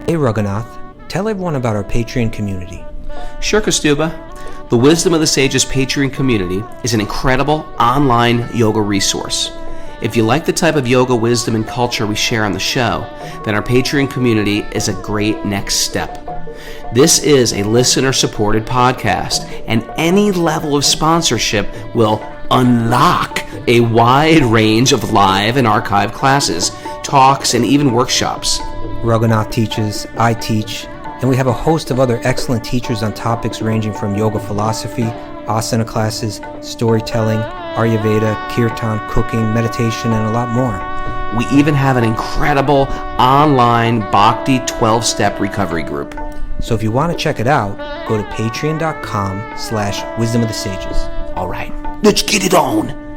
Hey Raghunath, tell everyone about our Patreon community. Sure, Kastuba. The Wisdom of the Sages Patreon community is an incredible online yoga resource. If you like the type of yoga wisdom and culture we share on the show, then our Patreon community is a great next step. This is a listener-supported podcast, and any level of sponsorship will unlock a wide range of live and archived classes, talks, and even workshops. Raghunath teaches, I teach, and we have a host of other excellent teachers on topics ranging from yoga philosophy, asana classes, storytelling, Ayurveda, kirtan, cooking, meditation, and a lot more. We even have an incredible online Bhakti 12-step recovery group. So if you want to check it out, go to patreon.com/wisdom of the sages. All right, let's get it on.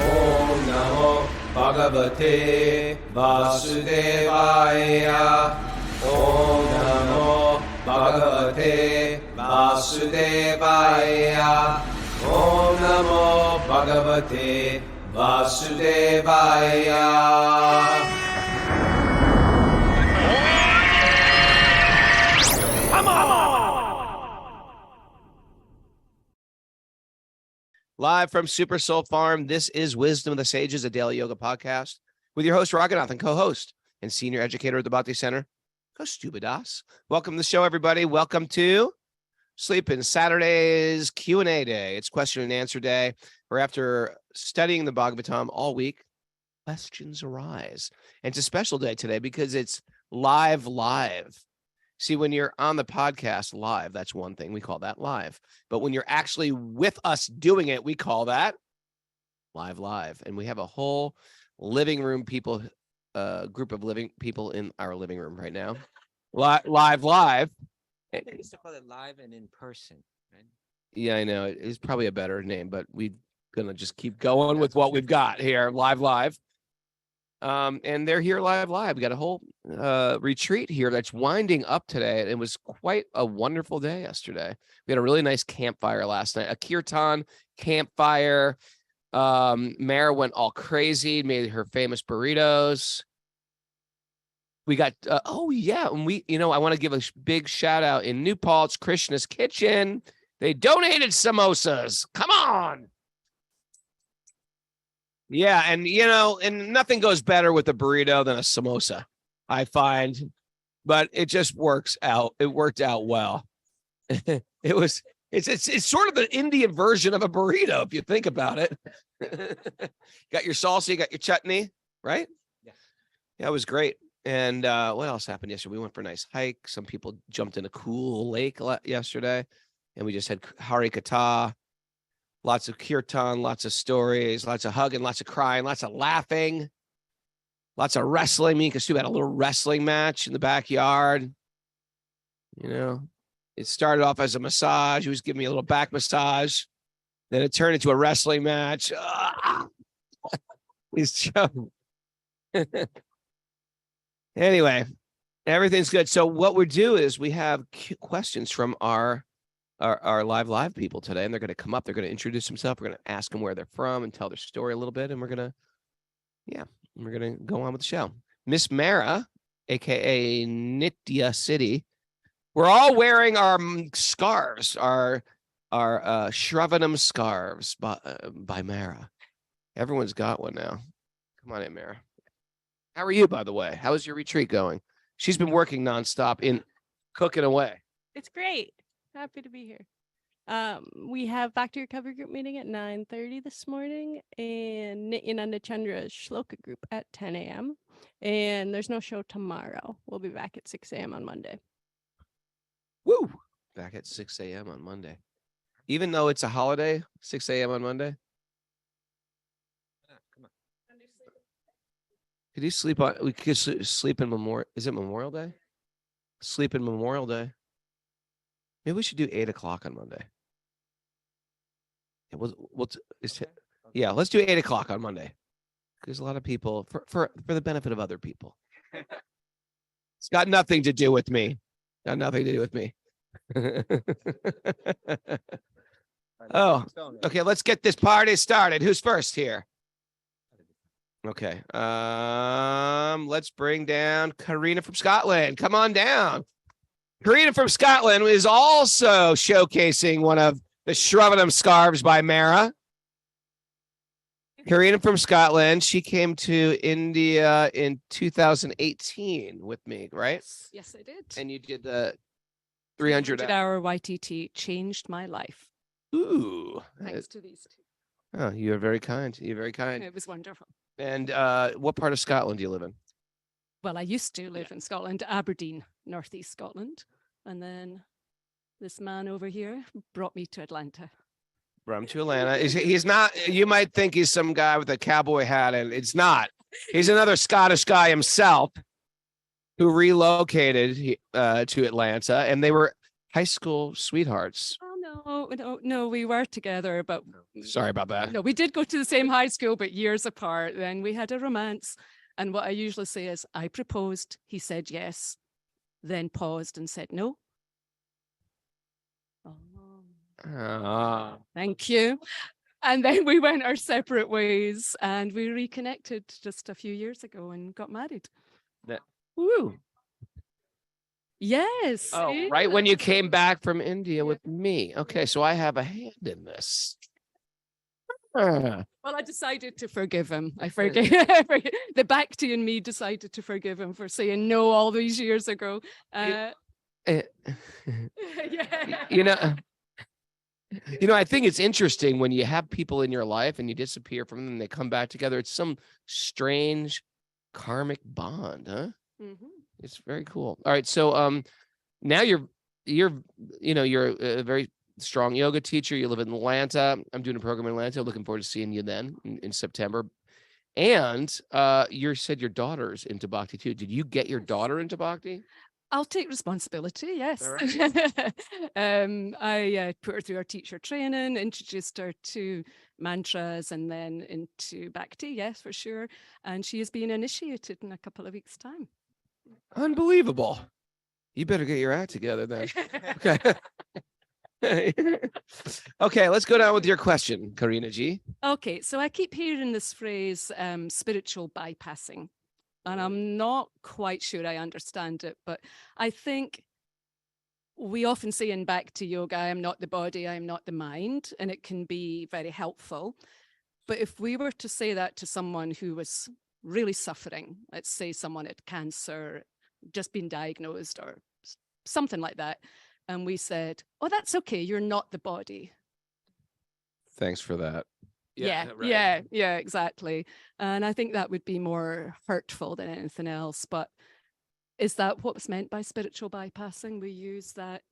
Om Namo Bhagavate Vasudevaya. Om Namo Bhagavate Vasudevaya. Om Namo Bhagavate Vasudevaya. Live from Super Soul Farm, this is Wisdom of the Sages, a daily yoga podcast with your host, Raghunath, and co-host and senior educator at the Bhakti Center, Kastuba Das. Welcome to the show, everybody. Welcome to Sleeping Saturday's Q&A day. It's question and answer day, where after studying the Bhagavatam all week, questions arise. And it's a special day today because it's live. See, when you're on the podcast live, that's one thing. We call that live. But when you're actually with us doing it, we call that live. And we have a whole living room people, group of living people in our living room right now. Live. I used to call it live and in person, right? Yeah, I know. It's probably a better name, but we're going to just keep going with what we've got here. Live. And they're here live. We got a whole retreat here that's winding up today. It was quite a wonderful day yesterday. We had a really nice campfire last night, a kirtan campfire. Mara went all crazy, made her famous burritos. We got, and I want to give a big shout out in New Paltz, Krishna's Kitchen. They donated samosas. Come on. Yeah, and and nothing goes better with a burrito than a samosa, I find. But it just works out. It worked out well. It's sort of the Indian version of a burrito, if you think about it. Got your salsa, you got your chutney, right? Yeah. Yeah, it was great. And what else happened yesterday? We went for a nice hike. Some people jumped in a cool lake yesterday, and we just had Hari Katha. Lots of kirtan, lots of stories, lots of hugging, lots of crying, lots of laughing, lots of wrestling. Me and Kastu had a little wrestling match in the backyard. It started off as a massage. He was giving me a little back massage. Then it turned into a wrestling match. He's joking. Anyway, everything's good. So what we do is we have questions from our live people today, and they're going to come up. They're going to introduce themselves. We're going to ask them where they're from and tell their story a little bit, and we're going to go on with the show. Miss Mara, aka Nitya City. We're all wearing our scarves, our Shravanam scarves by Mara. Everyone's got one now. Come on in, Mara. How are you, by the way? How is your retreat going? She's been working nonstop in cooking away. It's great. Happy to be here. We have Bhakti Recovery Group meeting at 9:30 this morning, and Nityananda Chandra's Shloka group at 10 a.m. And there's no show tomorrow. We'll be back at 6 a.m. on Monday. Woo! Back at 6 a.m. on Monday. Even though it's a holiday, 6 a.m. on Monday? Come on. Could you sleep on? We could sleep in Memorial. Is it Memorial Day? Sleep in Memorial Day. Maybe we should do 8 o'clock on Monday. Let's do 8 o'clock on Monday. There's a lot of people for the benefit of other people. It's got nothing to do with me. Oh, okay. Let's get this party started. Who's first here? Okay. Let's bring down Karina from Scotland. Come on down. Karina from Scotland is also showcasing one of the Shravanam scarves by Mara. Karina from Scotland. She came to India in 2018 with me, right? Yes, I did. And you did the 300 hour YTT changed my life. Ooh. Thanks to these two. Oh, you're very kind. You're very kind. It was wonderful. And what part of Scotland do you live in? Well, I used to live in Scotland, Aberdeen, northeast Scotland. And then this man over here brought me to Atlanta. From to Atlanta. He's not, you might think he's some guy with a cowboy hat, and it's not. He's another Scottish guy himself who relocated to Atlanta, and they were high school sweethearts. Oh, no, we were together, but Sorry about that. no, we did go to the same high school, but years apart. Then we had a romance. And what I usually say is, I proposed, he said yes, then paused and said no. Thank you. And then we went our separate ways and we reconnected just a few years ago and got married. Woo. Yes. Oh, right when you came back from India with me. Okay, so I have a hand in this. Well, I decided to forgive him. I forgave the Bhakti in me decided to forgive him for saying no all these years ago. Yeah. I think it's interesting when you have people in your life and you disappear from them and they come back together. It's some strange karmic bond, huh? Mm-hmm. It's very cool. All right, so now you're a very strong yoga teacher. You live in Atlanta. I'm doing a program in Atlanta. Looking forward to seeing you then in September. And you said your daughter's into Bhakti too. Did you get your daughter into Bhakti? I'll take responsibility, yes. Right. I put her through our teacher training, introduced her to mantras and then into Bhakti, yes, for sure. And she is being initiated in a couple of weeks' time. Unbelievable. You better get your act together then. Okay. Okay, let's go down with your question, Karina G. Okay, so I keep hearing this phrase, spiritual bypassing. And I'm not quite sure I understand it, but I think we often say in Bhakti yoga, I am not the body, I am not the mind, and it can be very helpful. But if we were to say that to someone who was really suffering, let's say someone had cancer, just been diagnosed or something like that, and we said, oh, that's okay, you're not the body. Thanks for that. Yeah, exactly. And I think that would be more hurtful than anything else. But is that what was meant by spiritual bypassing? We use that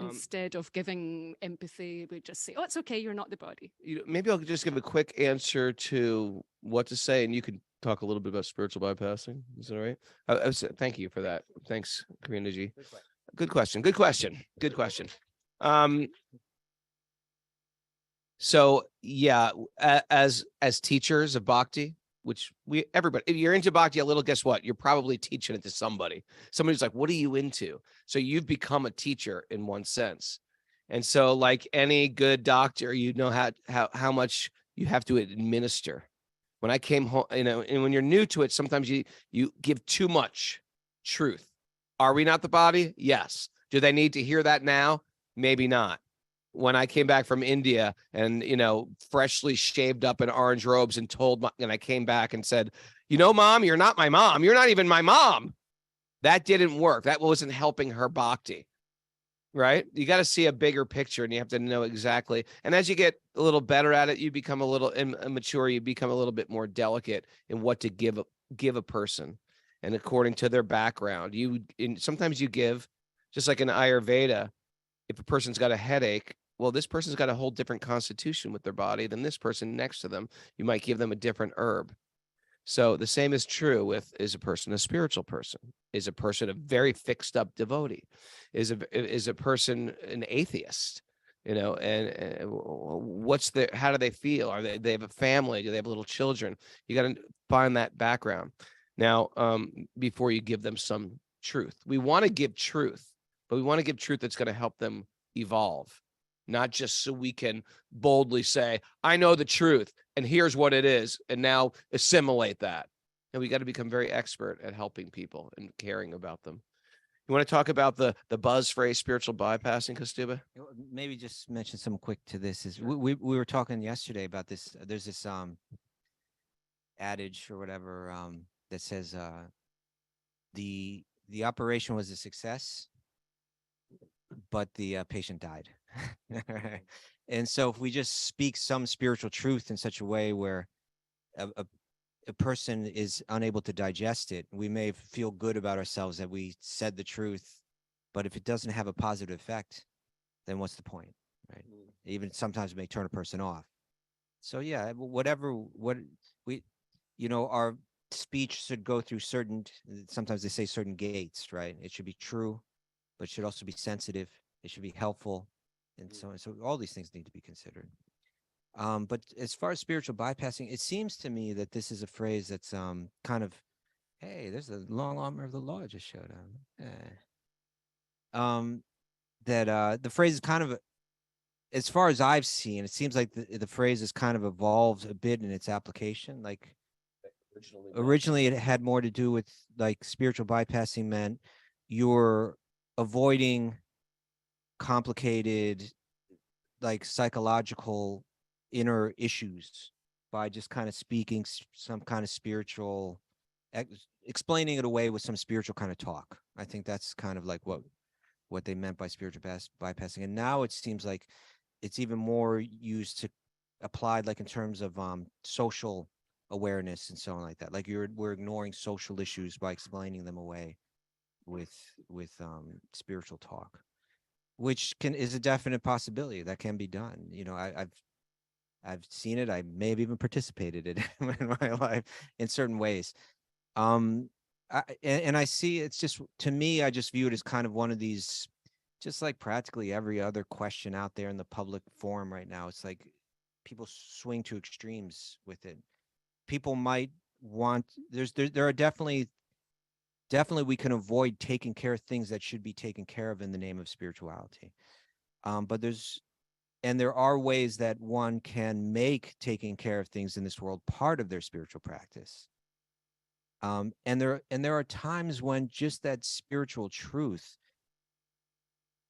instead of giving empathy. We just say, oh, it's okay, you're not the body. Maybe I'll just give a quick answer to what to say, and you can talk a little bit about spiritual bypassing. Is that all right? Thank you for that. Thanks, Karina G. Good question. So yeah, as teachers of Bhakti, which everybody, if you're into Bhakti a little, guess what? You're probably teaching it to somebody. Somebody's like, what are you into? So you've become a teacher in one sense. And so like any good doctor, you know how much you have to administer. When I came home, and when you're new to it, sometimes you give too much truth. Are we not the body? Yes. Do they need to hear that now? Maybe not. When I came back from India and, freshly shaved up in orange robes and and I came back and said, Mom, you're not my mom. You're not even my mom. That didn't work. That wasn't helping her Bhakti, right? You got to see a bigger picture and you have to know exactly. And as you get a little better at it, you become a little immature. You become a little bit more delicate in what to give a person. And according to their background, sometimes you give, just like in Ayurveda, if a person's got a headache, well, this person's got a whole different constitution with their body than this person next to them. You might give them a different herb. So the same is true is a person a spiritual person? Is a person a very fixed up devotee? Is a person an atheist? And how do they feel? They have a family? Do they have little children? You got to find that background. Now, before you give them some truth, we want to give truth, but we want to give truth that's going to help them evolve. Not just so we can boldly say, I know the truth. and here's what it is, and now assimilate that. And we got to become very expert at helping people and caring about them. You want to talk about the buzz phrase spiritual bypassing, Kostuba? Maybe just mention some quick to this is we were talking yesterday about this. There's this adage or whatever that says the operation was a success, but the patient died. And so if we just speak some spiritual truth in such a way where a person is unable to digest it, we may feel good about ourselves that we said the truth, but if it doesn't have a positive effect, then what's the point, right? Even sometimes it may turn a person off. So yeah, what we, our speech should go through certain, sometimes they say certain gates, right? It should be true, but it should also be sensitive. It should be helpful, and so on. So all these things need to be considered. But as far as spiritual bypassing, it seems to me that this is a phrase that's kind of, hey, there's the long armor of the law just showed up. That the phrase is kind of, as far as I've seen, it seems like the phrase has kind of evolved a bit in its application. Like originally it had more to do with like spiritual bypassing meant you're avoiding complicated, like psychological inner issues by just kind of speaking some kind of spiritual, explaining it away with some spiritual kind of talk. I think that's kind of like what they meant by spiritual bypassing. And now it seems like it's even more used to applied like in terms of social awareness and so on like that. Like we're ignoring social issues by explaining them away with spiritual talk, which is a definite possibility that can be done. I've seen it. I may have even participated in it in my life in certain ways. And I see it's just, to me, I just view it as kind of one of these, just like practically every other question out there in the public forum right now. It's like people swing to extremes with it. People might want, there are definitely we can avoid taking care of things that should be taken care of in the name of spirituality. But there are ways that one can make taking care of things in this world part of their spiritual practice. And there are times when just that spiritual truth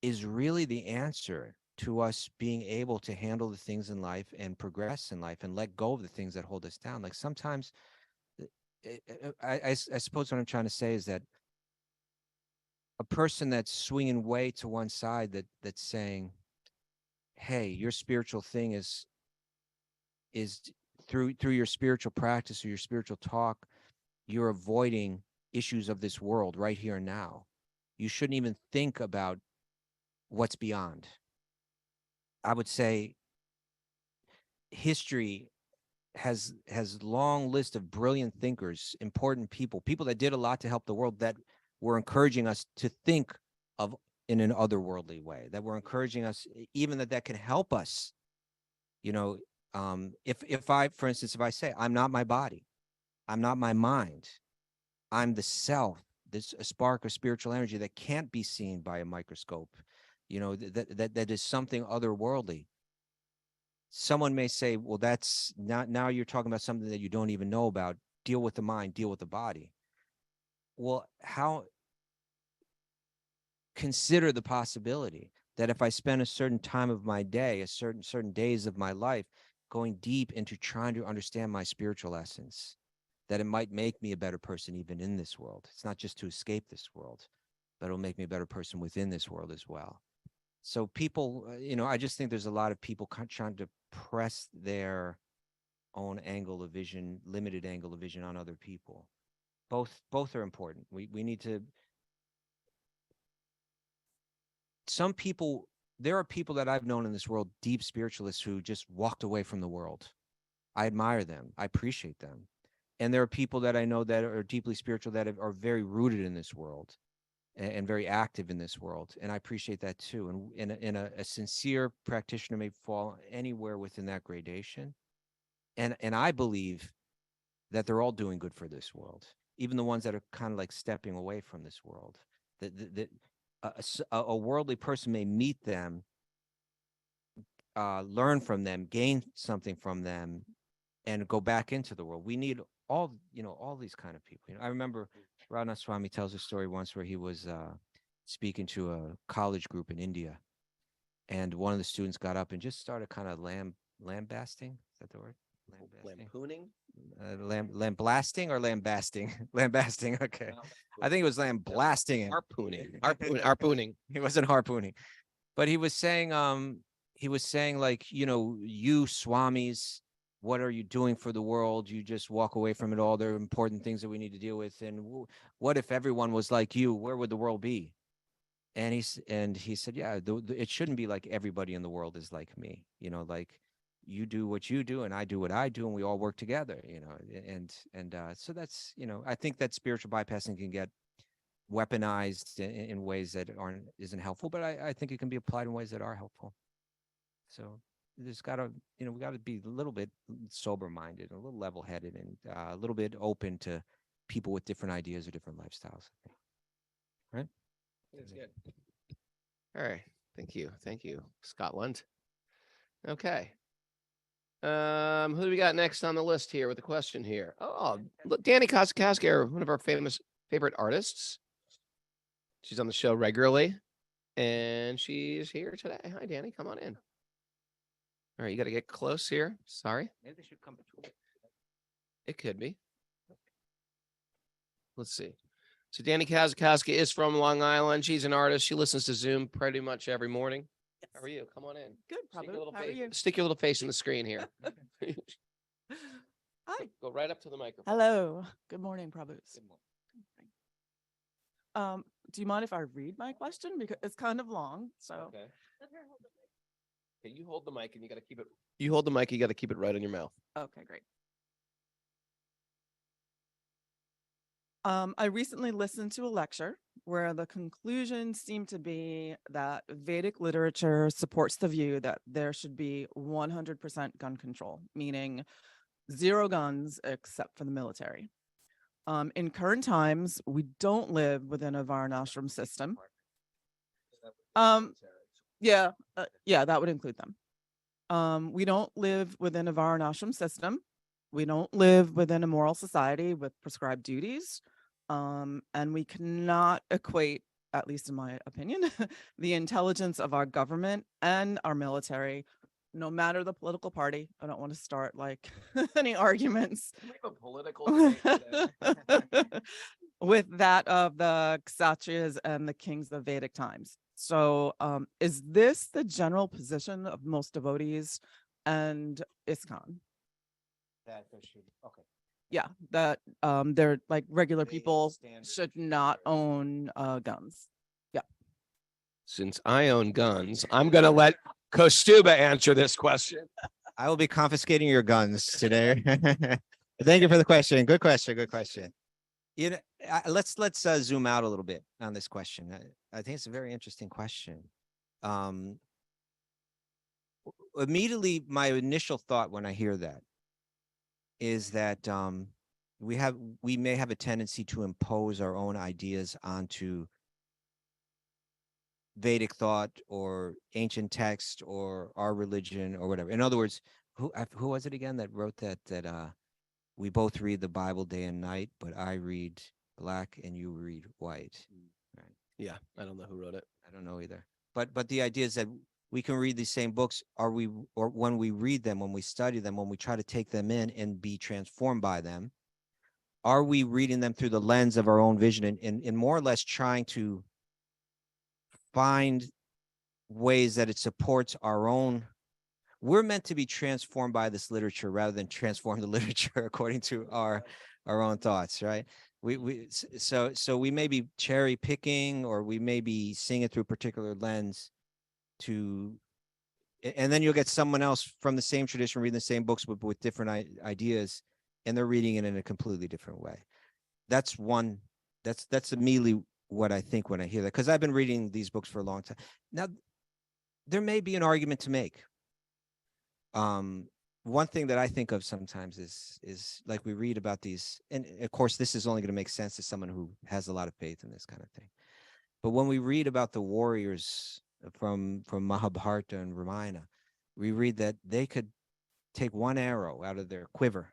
is really the answer to us being able to handle the things in life and progress in life and let go of the things that hold us down. Like sometimes, I suppose what I'm trying to say is that a person that's swinging way to one side, that's saying, hey, your spiritual thing is through your spiritual practice or your spiritual talk, you're avoiding issues of this world right here and now. You shouldn't even think about what's beyond. I would say history has long list of brilliant thinkers, important people that did a lot to help the world, that were encouraging us to think of in an otherworldly way, that were encouraging us even that can help us. If I, for instance, if I say I'm not my body, I'm not my mind, I'm the self, this a spark of spiritual energy that can't be seen by a microscope, that is something otherworldly. Someone may say, well, that's not, now you're talking about something that you don't even know about. Deal with the mind, deal with the body. Well, consider the possibility that if I spend a certain time of my day, a certain days of my life going deep into trying to understand my spiritual essence, that it might make me a better person even in this world. It's not just to escape this world, but it'll make me a better person within this world as well. So people, I just think there's a lot of people trying to press their own angle of vision, limited angle of vision on other people. Both are important. We need to, there are people that I've known in this world, deep spiritualists, who just walked away from the world. I admire them. I appreciate them. And there are people that I know that are deeply spiritual that are very rooted in this world and very active in this world. And I appreciate that too. And a sincere practitioner may fall anywhere within that gradation. And I believe that they're all doing good for this world, even the ones that are kind of like stepping away from this world. That a worldly person may meet them, learn from them, gain something from them, and go back into the world. We need all these kind of people. I remember Radha Swami tells a story once where he was speaking to a college group in India, and one of the students got up and just started kind of lambasting. Is that the word? Lampooning? Lambasting or lambasting? Lambasting. Okay. I think it was lambasting him. Harpooning. He wasn't harpooning, but he was saying, like, you Swamis, what are you doing for the world? You just walk away from it all. There are important things that we need to deal with. And what if everyone was like you? Where would the world be? And he said, yeah, it shouldn't be like everybody in the world is like me. Like you do what you do and I do what I do, and we all work together. So that's, I think that spiritual bypassing can get weaponized in ways that isn't helpful, but I think it can be applied in ways that are helpful. So there's gotta, we gotta be a little bit sober minded, a little level headed, and a little bit open to people with different ideas or different lifestyles. Right? That's good. All right. Thank you, Scotland. Okay. Who do we got next on the list here with the question here? Oh, look, Danny Kosakowski, one of our favorite artists. She's on the show regularly, and she's here today. Hi, Danny. Come on in. All right, you got to get close here. Sorry. Maybe they should come between. It could be. Let's see. So Danny Kazakowski is from Long Island. She's an artist. She listens to Zoom pretty much every morning. How are you? Come on in. Good, Prabhu. How are you? Stick your little face in the screen here. Hi. Go right up to the microphone. Hello. Good morning, Prabhus. Good morning. Do you mind if I read my question? Because it's kind of long. So Okay. Okay, you hold the mic and you got to keep it. You hold the mic. You got to keep it right in your mouth. okay, great. I recently listened to a lecture where the conclusion seemed to be that Vedic literature supports the view that there should be 100% gun control, meaning 0 guns except for the military. In current times, we don't live within a varnashram system. Yeah, that would include them. We don't live within a varnashram system. We don't live within a moral society with prescribed duties. And we cannot equate, at least in my opinion, the intelligence of our government and our military, no matter the political party. I don't want to start like any arguments We have a political debate today. with that of the Kshatriyas and the kings of Vedic times. So is this the general position of most devotees and ISKCON? That there should, okay. Yeah, that they're like regular Vedic people standards should should not be own guns. Since I own guns, I'm going to let Kostuba answer this question. I will be confiscating your guns today. Thank you for the question. Good question. Good question. Let's zoom out a little bit on this question. I think it's a very interesting question. Immediately, my initial thought when I hear that is that we may have a tendency to impose our own ideas onto Vedic thought or ancient text or our religion or whatever. In other words, who was it again that wrote that we both read the Bible day and night, but I read black and you read white. Right. Yeah, I don't know who wrote it. I don't know either. But the idea is that we can read these same books. Or when we read them, when we study them, when we try to take them in and be transformed by them, are we reading them through the lens of our own vision and more or less trying to find ways that it supports our own? We're meant to be transformed by this literature rather than transform the literature according to our own thoughts, right? So we may be cherry picking, or we may be seeing it through a particular lens and then you'll get someone else from the same tradition reading the same books with different ideas, and they're reading it in a completely different way. That's immediately what I think when I hear that, because I've been reading these books for a long time. Now, there may be an argument to make. One thing that I think of sometimes is like we read about these, and of course, this is only going to make sense to someone who has a lot of faith in this kind of thing. But when we read about the warriors from Mahabharata and Ramayana, we read that they could take one arrow out of their quiver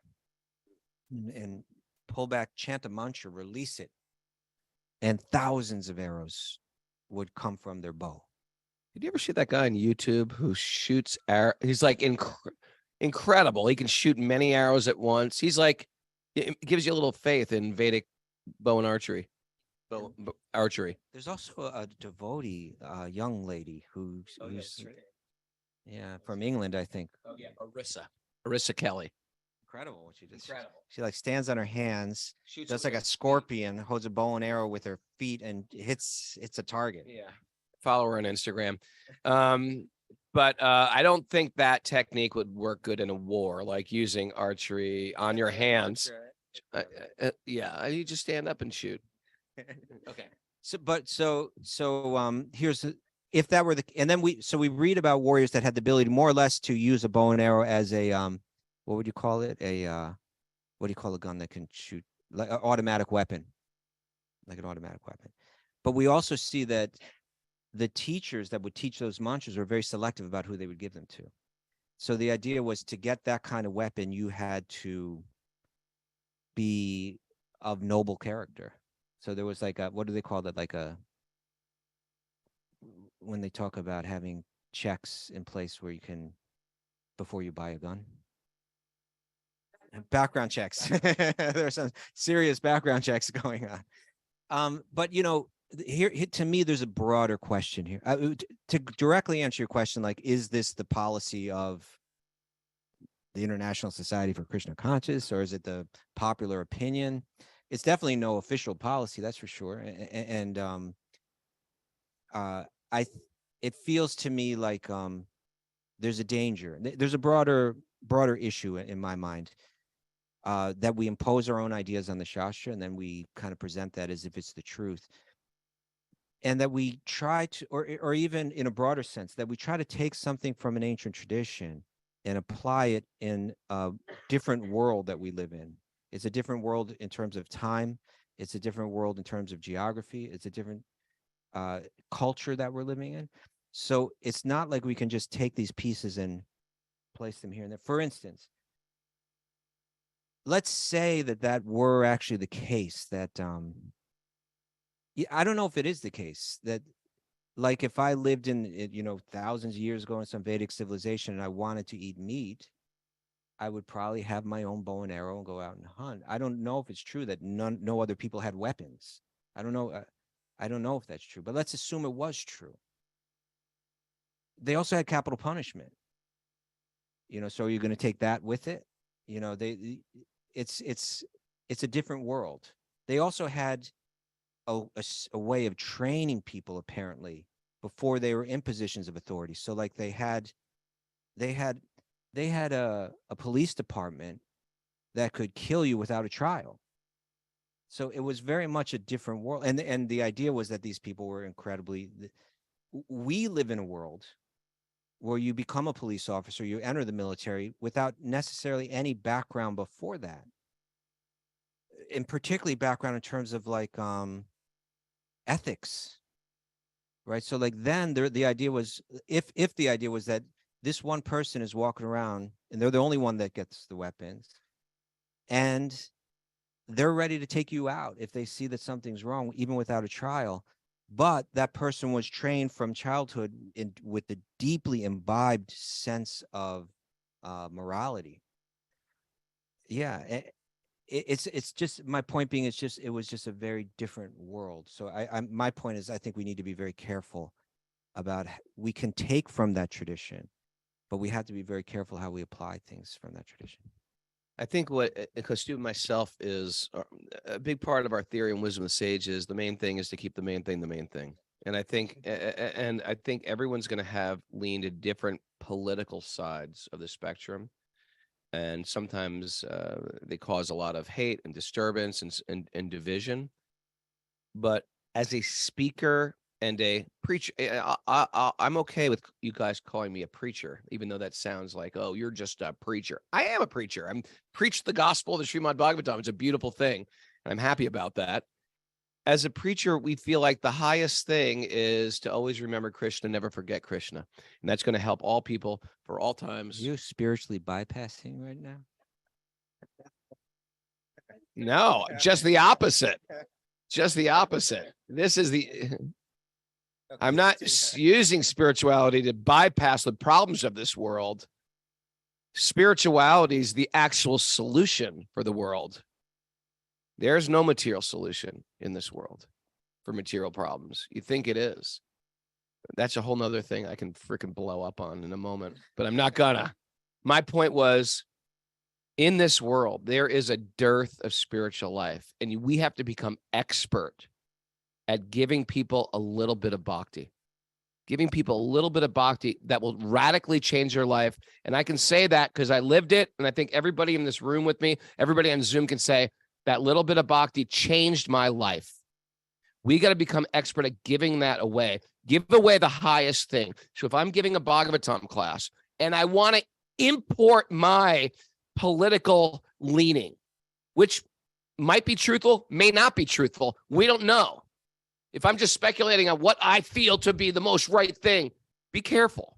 and pull back, chant a mantra, release it, and thousands of arrows would come from their bow. Did you ever see that guy on YouTube who shoots arrow? He's like incredible. He can shoot many arrows at once. He's like, it gives you a little faith in Vedic bow and archery. Archery. There's also a devotee, young lady who's from England, I think. Oh yeah, Arissa Kelly. Incredible what she does. She like stands on her hands, Shoots does with like a scorpion, holds a bow and arrow with her feet, and hits a target. Yeah. Follow her on Instagram. But I don't think that technique would work good in a war, like using archery on your hands. Yeah, you just stand up and shoot. Okay. So here's if that were the, and then we read about warriors that had the ability more or less to use a bow and arrow as a what would you call it? What do you call a gun that can shoot, like an automatic weapon, like an automatic weapon? But we also see that the teachers that would teach those mantras were very selective about who they would give them to. So the idea was to get that kind of weapon, you had to be of noble character. So there was like a, what do they call that? Like a, when they talk about having checks in place where you can, before you buy a gun. Background checks. There's some serious background checks going on. But you know, here to me, there's a broader question here. To directly answer your question, like, is this the policy of the International Society for Krishna Conscious, or is it the popular opinion? It's definitely no official policy, that's for sure. And it feels to me like there's a danger. There's a broader issue in my mind, that we impose our own ideas on the Shastra, and then we kind of present that as if it's the truth. And that we try to, or even in a broader sense, that we try to take something from an ancient tradition and apply it in a different world that we live in. It's a different world in terms of time. It's a different world in terms of geography. It's a different culture that we're living in. So it's not like we can just take these pieces and place them here and there. For instance, let's say that were actually the case, that I don't know if it is the case, that like if I lived in, thousands of years ago in some Vedic civilization and I wanted to eat meat, I would probably have my own bow and arrow and go out and hunt. I don't know if it's true that no other people had weapons. I don't know. I don't know if that's true, but let's assume it was true. They also had capital punishment. So are you going to take that with it? It's a different world. They also had a way of training people, apparently, before they were in positions of authority. So like they had a police department that could kill you without a trial. So it was very much a different world. And the idea was that these people were incredibly, we live in a world where you become a police officer, you enter the military without necessarily any background before that. And particularly background in terms of like ethics, right? So like then the idea was, if the idea was that this one person is walking around and they're the only one that gets the weapons, and they're ready to take you out if they see that something's wrong, even without a trial. But that person was trained from childhood with the deeply imbibed sense of morality. Yeah, it's just, my point being, it was just a very different world. So my point is, I think we need to be very careful about, we can take from that tradition, but we have to be very careful how we apply things from that tradition. I think what Stu myself is a big part of our theory and wisdom of the sages. The main thing is to keep the main thing the main thing. And I think everyone's going to have leaned to different political sides of the spectrum. And sometimes they cause a lot of hate and disturbance and division. But as a speaker and a preacher, I'm okay with you guys calling me a preacher, even though that sounds like, oh, you're just a preacher. I am a preacher. I'm preached the gospel of the Srimad Bhagavatam. It's a beautiful thing. And I'm happy about that. as a preacher, we feel like the highest thing is to always remember Krishna, never forget Krishna. And that's going to help all people for all times. You're spiritually bypassing right now. No, just the opposite. Just the opposite. This is I'm not using spirituality to bypass the problems of this world. Spirituality is the actual solution for the world. There's no material solution in this world for material problems. You think it is. That's a whole nother thing I can freaking blow up on in a moment, but I'm not gonna. My point was, in this world, there is a dearth of spiritual life, and we have to become expert at giving people a little bit of bhakti, giving people a little bit of bhakti that will radically change their life. And I can say that because I lived it. And I think everybody in this room with me, everybody on Zoom can say that little bit of bhakti changed my life. We got to become expert at giving that away. Give away the highest thing. So if I'm giving a Bhagavatam class and I want to import my political leaning, which might be truthful, may not be truthful, we don't know. If I'm just speculating on what I feel to be the most right thing, be careful,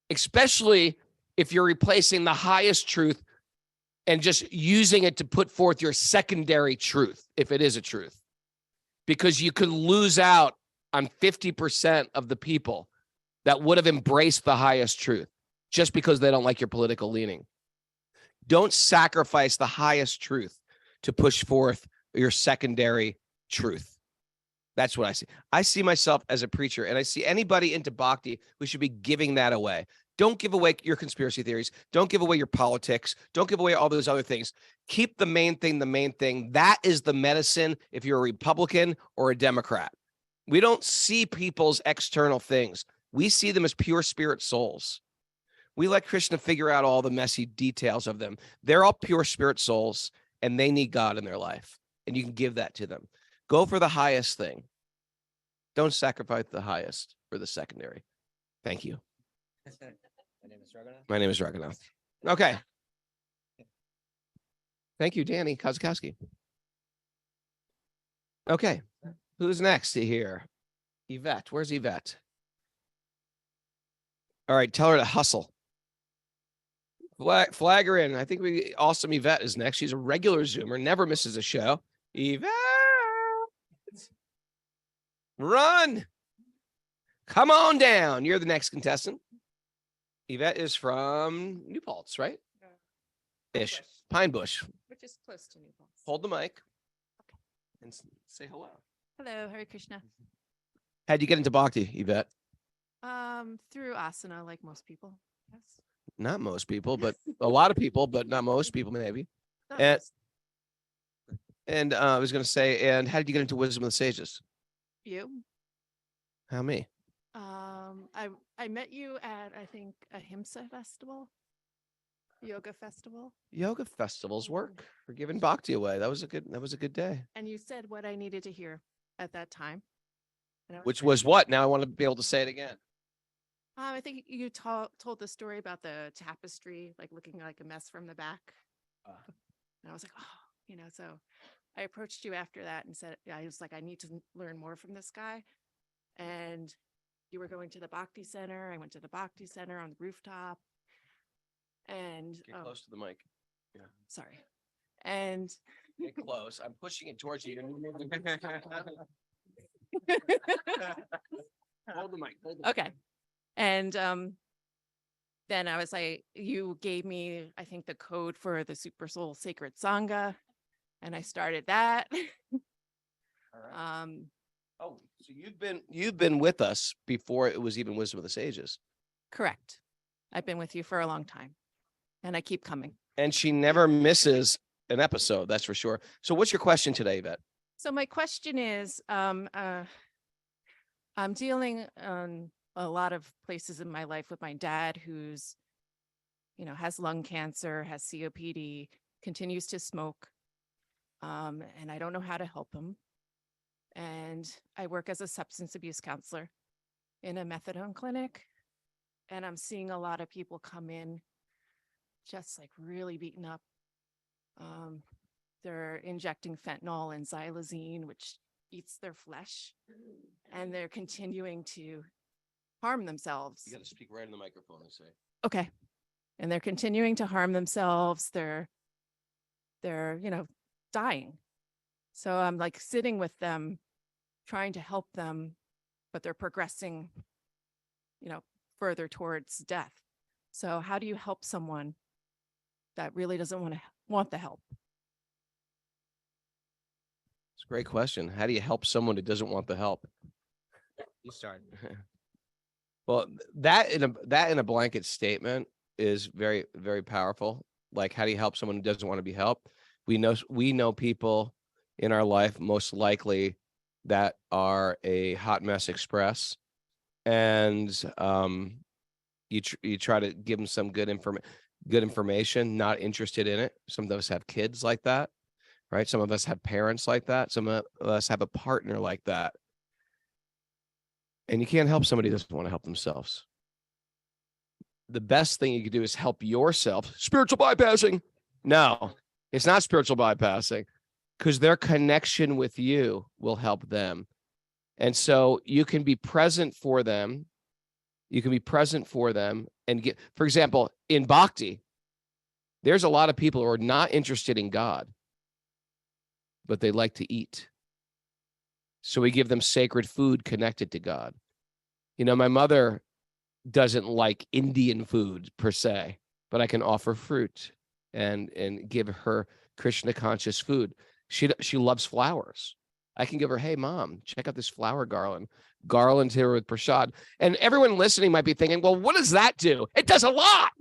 especially if you're replacing the highest truth and just using it to put forth your secondary truth, if it is a truth, because you could lose out on 50% of the people that would have embraced the highest truth just because they don't like your political leaning. Don't sacrifice the highest truth to push forth your secondary truth. That's what I see. I see myself as a preacher, and I see anybody into bhakti who should be giving that away. Don't give away your conspiracy theories. Don't give away your politics. Don't give away all those other things. Keep the main thing the main thing. That is the medicine if you're a Republican or a Democrat. We don't see people's external things. We see them as pure spirit souls. We let Krishna figure out all the messy details of them. They're all pure spirit souls, and they need God in their life, and you can give that to them. Go for the highest thing. Don't sacrifice the highest for the secondary. Thank you. My name is Raghunath. Okay. Thank you, Danny Kozakowski. Okay. Who's next here? Yvette. Where's Yvette? All right. Tell her to hustle. Flag her in. I think awesome Yvette is next. She's a regular Zoomer, never misses a show. Yvette. Run. Come on down. You're the next contestant. Yvette is from New Paltz, right? Ish. Pine Bush. Which is close to New Paltz. Hold the mic. Okay. And say hello. Hello, Hare Krishna. How'd you get into Bhakti, Yvette? Through asana, like most people. Yes. Not most people, but a lot of people, but not most people, maybe. Not And, most. and I was going to say, and how did you get into Wisdom of the Sages? You. How me? I met you at, I think, a Himsa festival, yoga festival, Yoga festivals work for giving Bhakti away. That was a good day. and you said what I needed to hear at that time. And I Which very- was what? Now I want to be able to say it again. I think you told the story about the tapestry, like looking like a mess from the back. And I was like, oh, so I approached you after that and said, I was like, I need to learn more from this guy. And you were going to the Bhakti Center. I went to the Bhakti Center on the rooftop. And Get close to the mic. sorry. And Get close. I'm pushing it towards you. Hold the mic. Hold the mic. okay. And then I was like, you gave me, I think, the code for the Super Soul Sacred Sangha. And I started that. All right. um, Oh, so you've been with us before it was even Wisdom of the Sages. correct. I've been with you for a long time. And I keep coming. And she never misses an episode, that's for sure. So what's your question today, Yvette? So my question is, I'm dealing on a lot of places in my life with my dad who's, has lung cancer, has COPD, continues to smoke. And I don't know how to help him. And I work as a substance abuse counselor in a methadone clinic. And I'm seeing a lot of people come in just like really beaten up. They're injecting fentanyl and xylazine, which eats their flesh, and they're continuing to harm themselves. You got to speak right in the microphone and say. Okay. And they're continuing to harm themselves. They're, dying. So I'm like sitting with them, trying to help them, but they're progressing, further towards death. So how do you help someone that really doesn't want the help? It's a great question. How do you help someone who doesn't want the help? You start. Well, that in a blanket statement is very, very powerful. Like, how do you help someone who doesn't want to be helped? We know people in our life, most likely, that are a hot mess express, and you try to give them some good information, not interested in it. Some of us have kids like that, right? Some of us have parents like that. Some of us have a partner like that. And you can't help somebody who doesn't want to help themselves. The best thing you can do is help yourself. Spiritual bypassing. No, it's not spiritual bypassing, because their connection with you will help them. And so you can be present for them. You can be present for them and get, for example, in Bhakti, there's a lot of people who are not interested in God, but they like to eat. So we give them sacred food connected to God. My mother doesn't like Indian food per se, but I can offer fruit and give her Krishna conscious food. She loves flowers. I can give her, hey, Mom, check out this flower garland here with prasad. And everyone listening might be thinking, well, what does that do? It does a lot.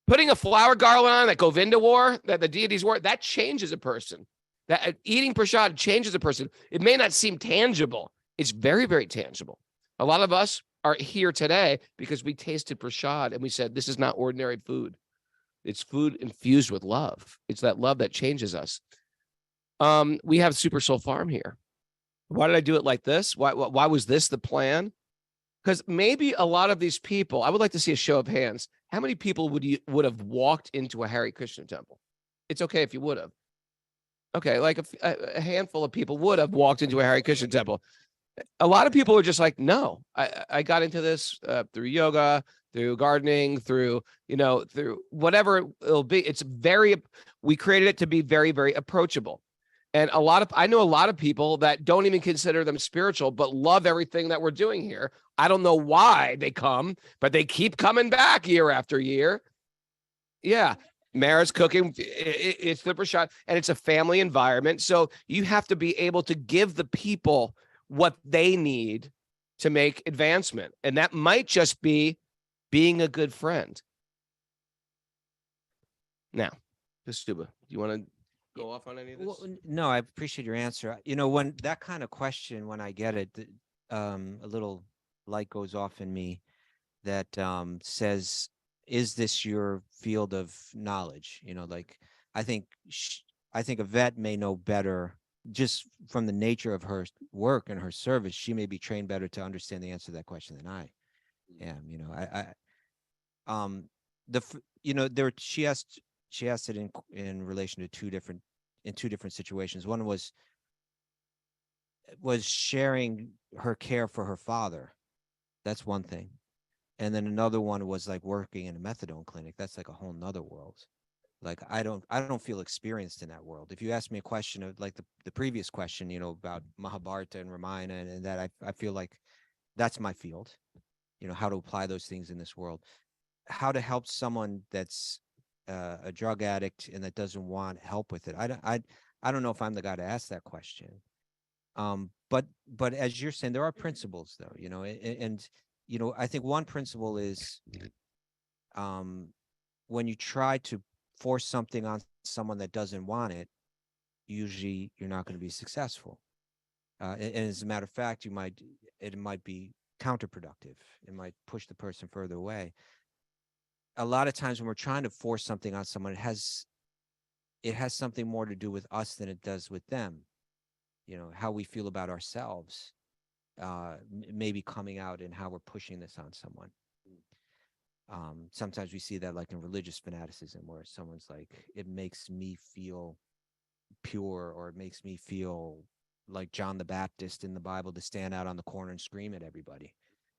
Putting a flower garland on that Govinda wore, that the deities wore, that changes a person. That eating prasad changes a person. It may not seem tangible. It's very, very tangible. A lot of us are here today because we tasted prasad and we said, this is not ordinary food. It's food infused with love. It's that love that changes us. We have Super Soul Farm here. Why did I do it like this? Why was this the plan? Because maybe a lot of these people, I would like to see a show of hands. How many people would have walked into a Hare Krishna temple? It's okay if you would have. Okay, like a handful of people would have walked into a Hare Krishna temple. A lot of people are just like, no, I got into this through yoga, through gardening, through whatever it'll be. We created it to be very, very approachable. And I know a lot of people that don't even consider them spiritual, but love everything that we're doing here. I don't know why they come, but they keep coming back year after year. Yeah. Mara's cooking. It's the prasad, and it's a family environment. So you have to be able to give the people what they need to make advancement. And that might just be being a good friend. Now, Kastuba, do you want to go off on any of this? Well, no, I appreciate your answer. When that kind of question, when I get it, a little light goes off in me that says, is this your field of knowledge? I think a vet may know better just from the nature of her work and her service. She may be trained better to understand the answer to that question than I am. She asked it in relation to two different situations. One was sharing her care for her father. That's one thing. And then another one was like working in a methadone clinic. That's like a whole nother world. Like I don't feel experienced in that world. If you ask me a question of like the previous question, about Mahabharata and Ramayana and that, I feel like that's my field, how to apply those things in this world. How to help someone that's a drug addict and that doesn't want help with it. I don't know if I'm the guy to ask that question. But as you're saying, there are principles though, and I think one principle is when you try to force something on someone that doesn't want it, usually you're not going to be successful. And as a matter of fact, it might be counterproductive. It might push the person further away. A lot of times when we're trying to force something on someone, it has something more to do with us than it does with them. How we feel about ourselves maybe coming out in how we're pushing this on someone. Sometimes we see that like in religious fanaticism, where someone's like, it makes me feel pure, or it makes me feel like John the Baptist in the Bible to stand out on the corner and scream at everybody.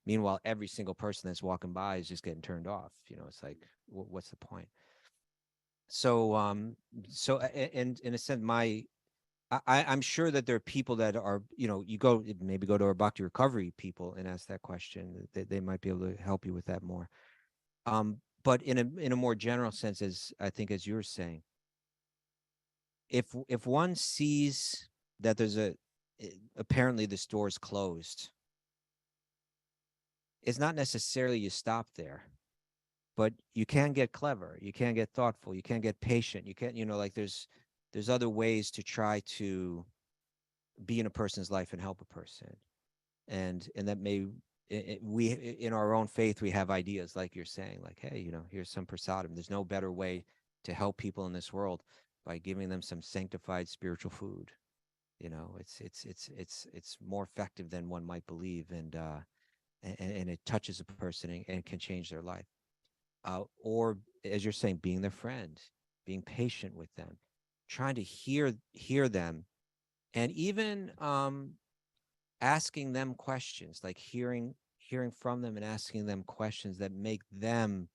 Meanwhile, every single person that's walking by is just getting turned off. It's like, what's the point? So, and in a sense, I'm sure that there are people that are, you maybe go to our Bhakti recovery people and ask that question. They might be able to help you with that more. But in a more general sense, as you were saying, if one sees that there's apparently the store is closed, it's not necessarily you stop there, but you can get clever, you can get thoughtful, you can get patient, you can, like there's other ways to try to be in a person's life and help a person. And that may, we, in our own faith, we have ideas like you're saying, like, hey, here's some prasadam. There's no better way to help people in this world by giving them some sanctified spiritual food. It's more effective than one might believe. And it touches a person and can change their life. Or, as you're saying, being their friend, being patient with them, trying to hear them, and even asking them questions, like hearing from them and asking them questions that make them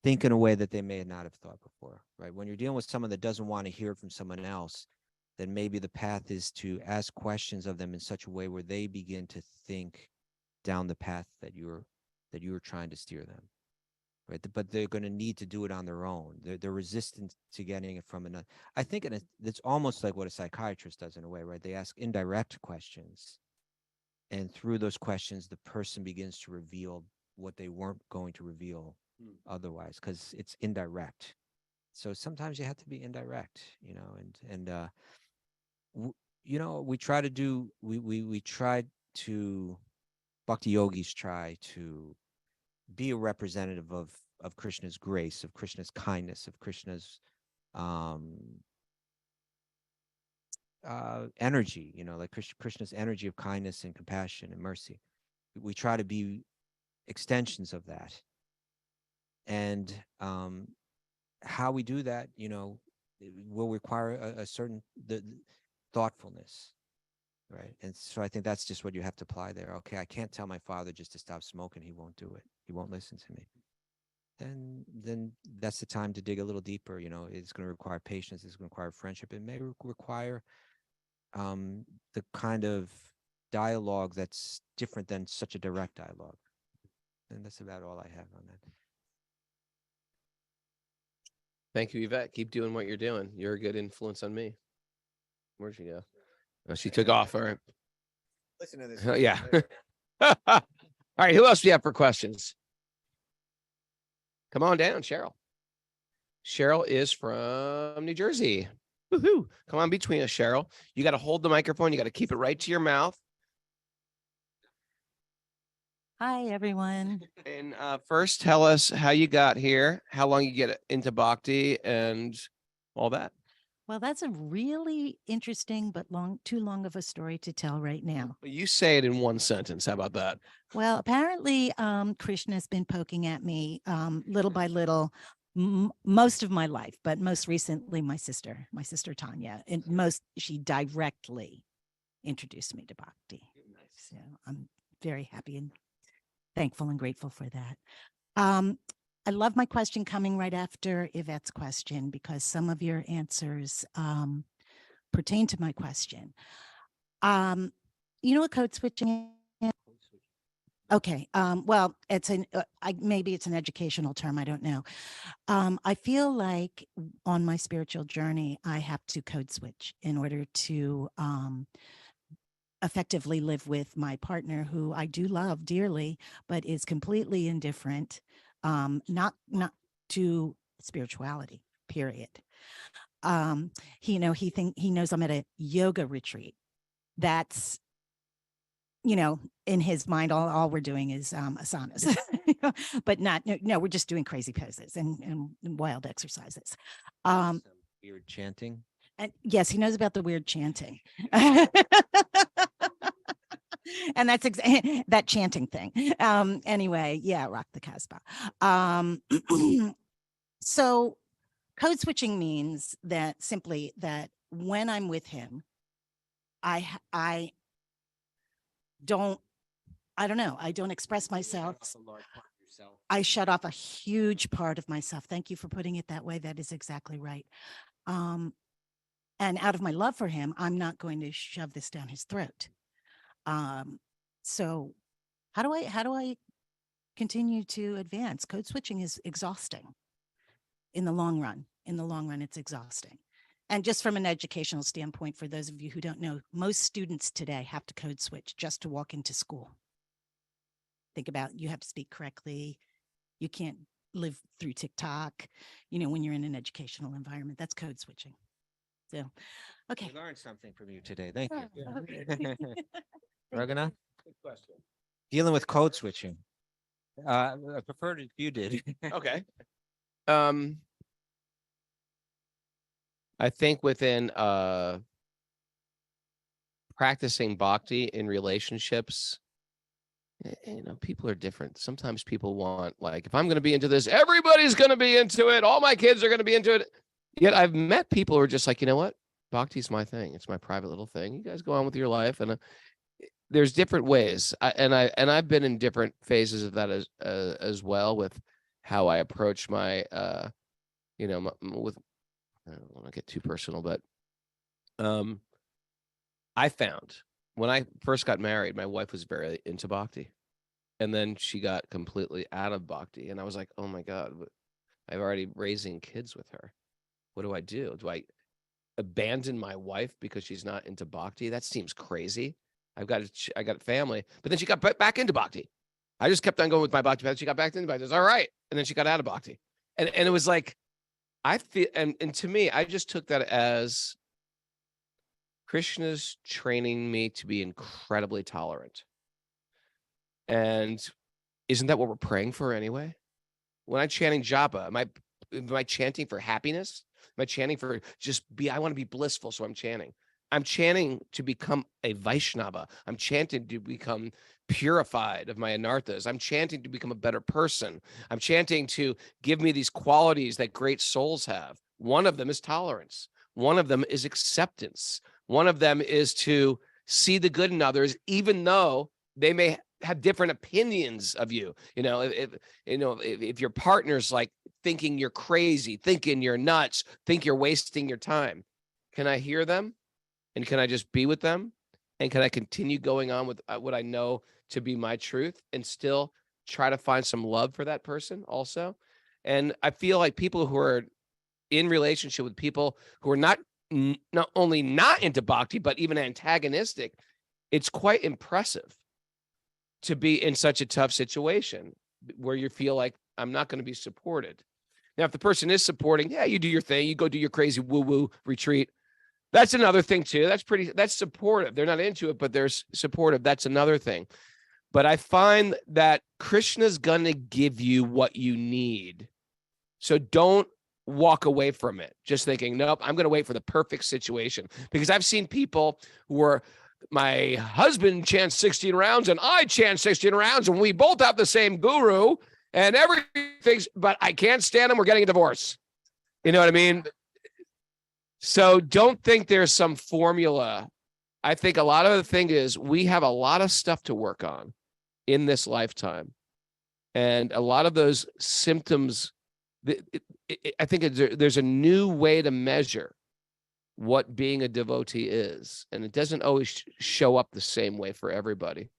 think in a way that they may not have thought before, right? When you're dealing with someone that doesn't want to hear from someone else, then maybe the path is to ask questions of them in such a way where they begin to think down the path that you were trying to steer them, right? But they're going to need to do it on their own. They're resistant to getting it from another. I think it's almost like what a psychiatrist does in a way, right? They ask indirect questions, and through those questions, the person begins to reveal what they weren't going to reveal otherwise, because it's indirect. So sometimes you have to be indirect, we try to do, we try to, Bhakti yogis try to be a representative of Krishna's grace, of Krishna's kindness, of Krishna's energy, like Krishna's energy of kindness and compassion and mercy. We try to be extensions of that. And how we do that, will require a certain thoughtfulness, right? And so I think that's just what you have to apply there. Okay, I can't tell my father just to stop smoking. He won't do it. He won't listen to me. Then that's the time to dig a little deeper. It's going to require patience. It's going to require friendship. It may require the kind of dialogue that's different than such a direct dialogue. And that's about all I have on that. Thank you, Yvette. Keep doing what you're doing. You're a good influence on me. Where'd she go? Oh, she took off. All right. Listen to this. Yeah. All right. Who else do you have for questions? Come on down, Cheryl. Cheryl is from New Jersey. Woohoo. Come on between us, Cheryl. You got to hold the microphone. You got to keep it right to your mouth. Hi, everyone. And first, tell us how you got here, how long you get into Bhakti, and all that. Well, that's a really interesting but too long of a story to tell right now. You say it in one sentence. How about that? Well, apparently, Krishna has been poking at me little by little most of my life, but most recently, my sister Tanya, and she directly introduced me to Bhakti. So I'm very happy and thankful and grateful for that. I love my question coming right after Yvette's question, because some of your answers pertain to my question. You know what code switching is? Okay. Well, maybe it's an educational term. I don't know. I feel like on my spiritual journey, I have to code switch in order to effectively live with my partner, who I do love dearly, but is completely indifferent, not to spirituality, period. He knows I'm at a yoga retreat. That's, in his mind, all we're doing is asanas, but we're just doing crazy poses and wild exercises. Weird chanting. And yes, he knows about the weird chanting. And that's that chanting thing. Anyway, yeah, rock the Casbah. So code switching means that simply that when I'm with him, I don't know. I don't express myself. I shut off a huge part of myself. Thank you for putting it that way. That is exactly right. And out of my love for him, I'm not going to shove this down his throat. So how do I continue to advance? Code switching is exhausting in the long run. In the long run, it's exhausting. And just from an educational standpoint, for those of you who don't know, most students today have to code switch just to walk into school. Think about, you have to speak correctly. You can't live through TikTok, when you're in an educational environment. That's code switching. So, okay. We learned something from you today. Thank you. Okay. Raghunath, Good question. dealing with code switching. I preferred if you did. Okay. I think within practicing bhakti in relationships, people are different. Sometimes people want, like, if I'm going to be into this, everybody's going to be into it. All my kids are going to be into it. Yet I've met people who are just like, you know what? Bhakti's my thing. It's my private little thing. You guys go on with your life. And there's different ways. I've been in different phases of that as well, with how I approach my, with, I don't want to get too personal, but I found when I first got married, my wife was very into bhakti, and then she got completely out of bhakti. And I was like, oh my God, I'm already raising kids with her. What do I do? Do I abandon my wife because she's not into bhakti? That seems crazy. I got family, but then she got back into bhakti. I just kept on going with my bhakti path. She got back into bhakti. It's all right. And then she got out of bhakti. And it was like, I feel, and to me, I just took that as Krishna's training me to be incredibly tolerant. And isn't that what we're praying for anyway? When I'm chanting japa, am I chanting for happiness? Am I chanting for I want to be blissful, so I'm chanting. I'm chanting to become a Vaishnava. I'm chanting to become purified of my anarthas. I'm chanting to become a better person. I'm chanting to give me these qualities that great souls have. One of them is tolerance. One of them is acceptance. One of them is to see the good in others, even though they may have different opinions of you. If your partner's like thinking you're crazy, thinking you're nuts, think you're wasting your time, can I hear them? And can I just be with them? And can I continue going on with what I know to be my truth and still try to find some love for that person also? And I feel like people who are in relationship with people who are not only not into bhakti, but even antagonistic, it's quite impressive to be in such a tough situation where you feel like I'm not going to be supported. Now, if the person is supporting, yeah, you do your thing, you go do your crazy woo-woo retreat. That's another thing too. That's supportive. They're not into it, but they're supportive. That's another thing. But I find that Krishna's going to give you what you need. So don't walk away from it just thinking, nope, I'm going to wait for the perfect situation. Because I've seen people who are, my husband chants 16 rounds and I chant 16 rounds and we both have the same guru and everything's, but I can't stand him. We're getting a divorce. You know what I mean? So don't think there's some formula. I think a lot of the thing is we have a lot of stuff to work on in this lifetime. And a lot of those symptoms, I think there's a new way to measure what being a devotee is. And it doesn't always show up the same way for everybody.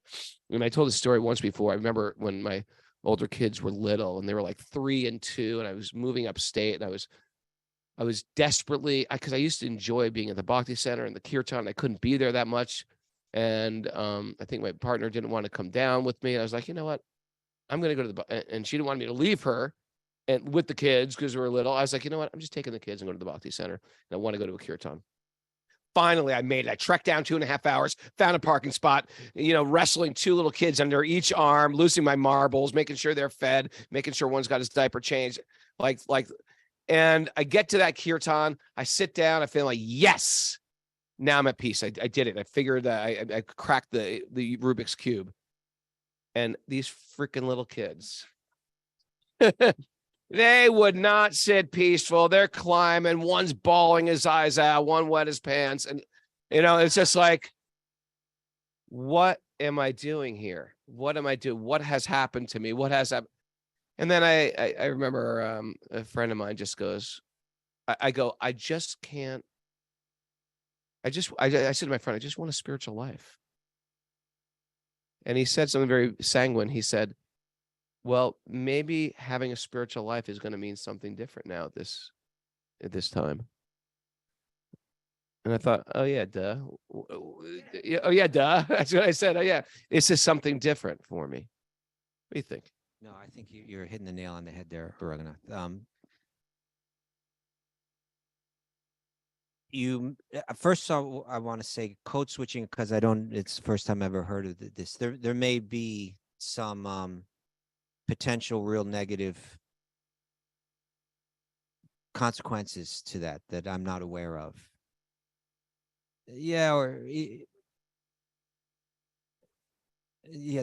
And I told this story once before. I remember when my older kids were little and they were like 3 and 2, and I was moving upstate, and I was desperately, because I used to enjoy being at the Bhakti Center and the Kirtan. I couldn't be there that much. And I think my partner didn't want to come down with me. I was like, you know what? I'm going to go to the, and she didn't want me to leave her and with the kids because we were little. I was like, you know what? I'm just taking the kids and going to the Bhakti Center. And I want to go to a Kirtan. Finally, I made it. I trekked down 2.5 hours, found a parking spot, wrestling 2 little kids under each arm, losing my marbles, making sure they're fed, making sure one's got his diaper changed. And I get to that Kirtan, I sit down, I feel like, yes, now I'm at peace. I did it. I figured that I cracked the Rubik's Cube. And these freaking little kids, they would not sit peaceful. They're climbing. One's bawling his eyes out. One wet his pants. And, it's just like, what am I doing here? What am I doing? What has happened to me? What has happened? And then I remember a friend of mine just goes, I go, I just can't. I said to my friend, I just want a spiritual life. And he said something very sanguine. He said, well, maybe having a spiritual life is going to mean something different now at this time. And I thought, oh yeah, duh. Oh yeah, duh. That's what I said. Oh yeah, this is something different for me. What do you think? No, I think you're hitting the nail on the head there, Raghunath. First off, I want to say code switching because it's the first time I've ever heard of this. There may be some potential real negative consequences to that I'm not aware of. Yeah,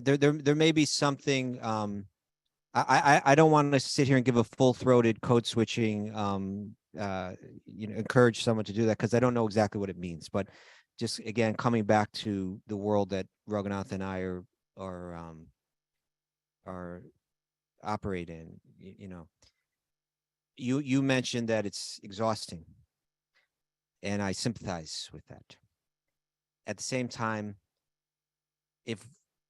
there may be something. I don't want to sit here and give a full-throated code switching. Encourage someone to do that because I don't know exactly what it means. But just again, coming back to the world that Raghunath and I are operate in, you mentioned that it's exhausting, and I sympathize with that. At the same time, if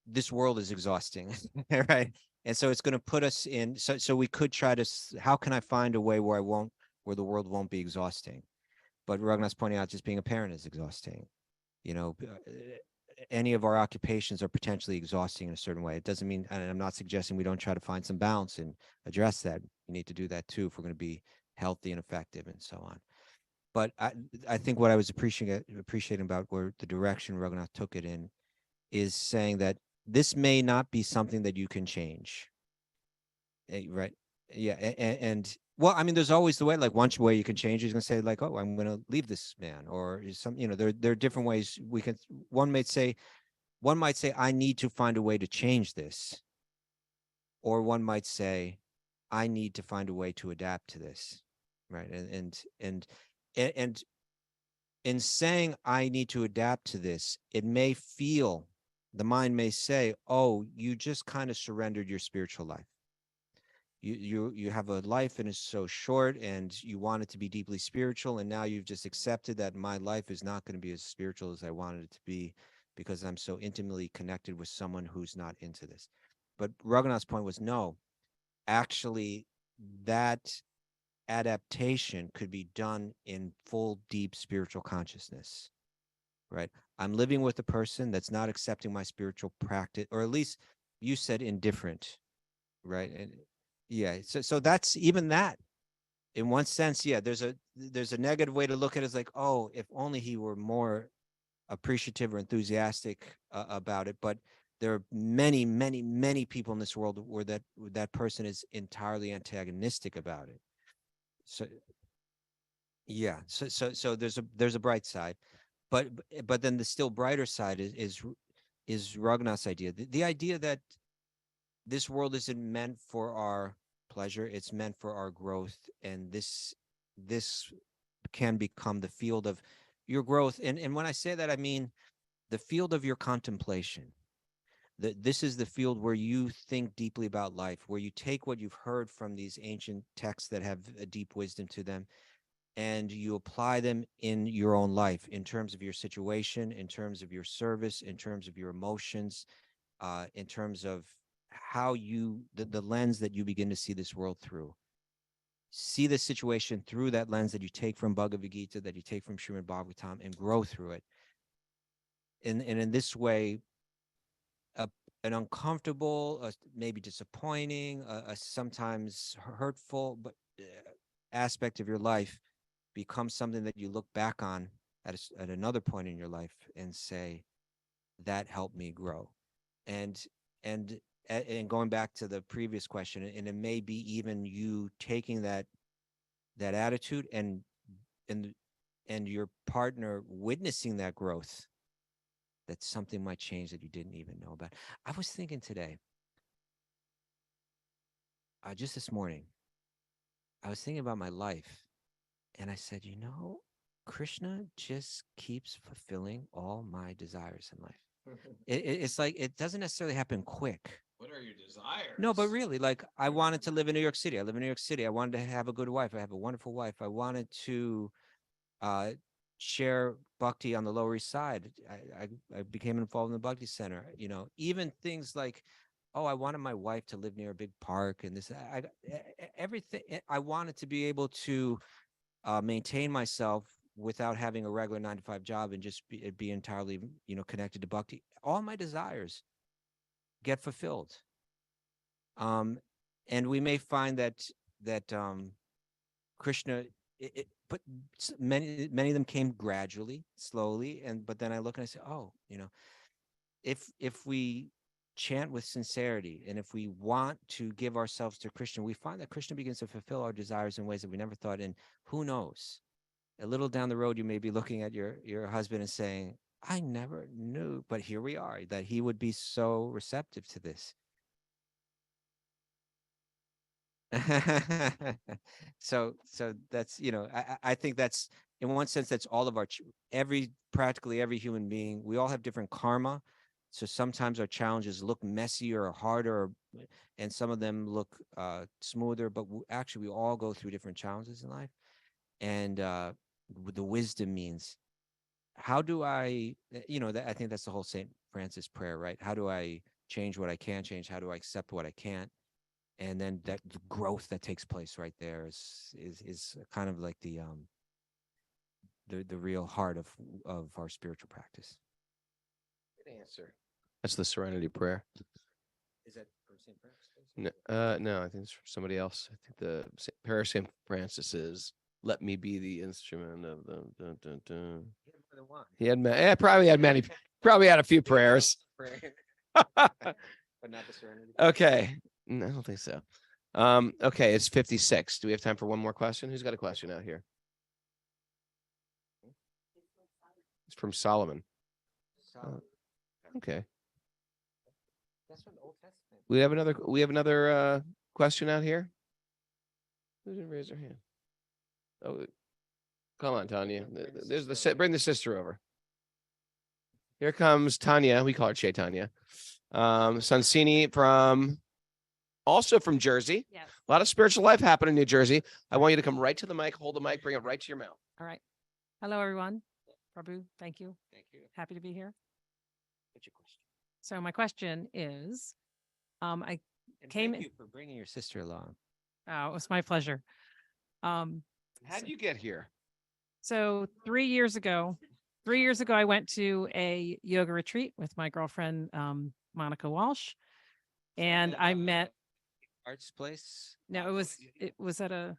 this world is exhausting, right? And so it's going to put us in. So we could try to. How can I find a way where the world won't be exhausting? But Raghunath's pointing out just being a parent is exhausting. Any of our occupations are potentially exhausting in a certain way. It doesn't mean, and I'm not suggesting we don't try to find some balance and address that. We need to do that too if we're going to be healthy and effective and so on. But I think what I was appreciating about where the direction Raghunath took it in is saying that this may not be something that you can change. Right. Yeah. And well, I mean, there's always the way, like one way you can change is going to say like, oh, I'm going to leave this man, or there are different ways one might say, I need to find a way to change this. Or one might say, I need to find a way to adapt to this. Right. And in saying I need to adapt to this, the mind may say, oh, you just kind of surrendered your spiritual life. You have a life and it's so short and you want it to be deeply spiritual, and now you've just accepted that my life is not going to be as spiritual as I wanted it to be because I'm so intimately connected with someone who's not into this. But Raghunath's point was, no, actually that adaptation could be done in full deep spiritual consciousness, right? I'm living with a person that's not accepting my spiritual practice, or at least you said indifferent, right? And yeah, so that's even that in one sense. Yeah, there's a negative way to look at it. It's like, oh, if only he were more appreciative or enthusiastic about it. But there are many, many, many people in this world where that person is entirely antagonistic about it. So yeah, so there's a bright side, but then the still brighter side is Raghunath's idea, the idea that this world isn't meant for our pleasure, it's meant for our growth, and this can become the field of your growth. And when I say that, I mean the field of your contemplation. This is the field where you think deeply about life, where you take what you've heard from these ancient texts that have a deep wisdom to them, and you apply them in your own life, in terms of your situation, in terms of your service, in terms of your emotions, in terms of how the lens that you begin to see this world through. See the situation through that lens that you take from Bhagavad Gita, that you take from Srimad Bhagavatam, and grow through it. And in this way, an uncomfortable, maybe disappointing, a sometimes hurtful but aspect of your life becomes something that you look back on at another point in your life and say, that helped me grow. And going back to the previous question, and it may be even you taking that attitude and your partner witnessing that growth, that something might change that you didn't even know about. I was thinking today, just this morning, I was thinking about my life, and I said, Krishna just keeps fulfilling all my desires in life. It's like it doesn't necessarily happen quick. What are your desires? No, but really, like I wanted to live in New York City. I live in New York City. I wanted to have a good wife. I have a wonderful wife. I wanted to uh, share Bhakti on the Lower East Side. I became involved in the Bhakti Center. You know, even things like, oh, I wanted my wife to live near a big park, and this. Everything. I wanted to be able to maintain myself without having a regular 9 to 5 job and just be entirely, connected to Bhakti. All my desires get fulfilled. And we may find that Krishna, but many of them came gradually, slowly, but then I look and I say, oh, if we chant with sincerity and if we want to give ourselves to Krishna, we find that Krishna begins to fulfill our desires in ways that we never thought. And who knows? A little down the road, you may be looking at your husband and saying, I never knew, but here we are, that he would be so receptive to this. So that's, I think that's, in one sense, that's all of our, practically every human being, we all have different karma. So sometimes our challenges look messier or harder, and some of them look smoother, but actually we all go through different challenges in life. And the wisdom means, how do I, I think that's the whole St. Francis prayer, right? How do I change what I can change? How do I accept what I can't? And then that the growth that takes place right there is kind of like the real heart of our spiritual practice. Good answer. That's the Serenity Prayer. Is that from St. Francis? No, I think it's from somebody else. I think the prayer of St. Francis is, "Let me be the instrument of the." Dun, dun, dun. He had probably had many. Probably had a few prayers. But not the Serenity. Okay. No, I don't think so. Okay, it's 56. Do we have time for one more question? Who's got a question out here? It's from Solomon. Okay. That's from the Old Testament. We have another question out here. Who didn't raise their hand? Oh, come on, Tanya. Bring the sister over. Here comes Tanya. We call her Chaitanya. Sansini also from Jersey. Yes. A lot of spiritual life happening in New Jersey. I want you to come right to the mic, hold the mic, bring it right to your mouth. All right. Hello, everyone. Prabhu, thank you. Thank you. Happy to be here. What's your question? So my question is, And Came thank in- you for bringing your sister along. it was my pleasure. How did you get here? So 3 years ago, I went to a yoga retreat with my girlfriend, Monica Walsh, and I met, Arts Place. no, it was at a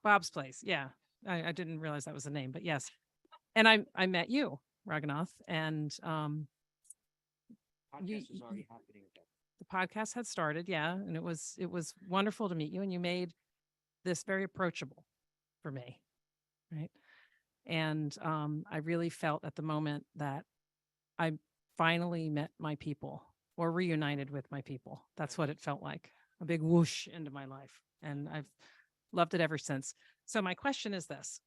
Bob's Place. Yeah. I didn't realize that was the name, but yes. And I met you, Raghunath, and Podcast was already happening. the podcast had started, yeah, and it was wonderful to meet you, and you made this very approachable for me, right? And I really felt at the moment that I finally met my people or reunited with my people. That's what it felt like, a big whoosh into my life, and I've loved it ever since. So my question is this.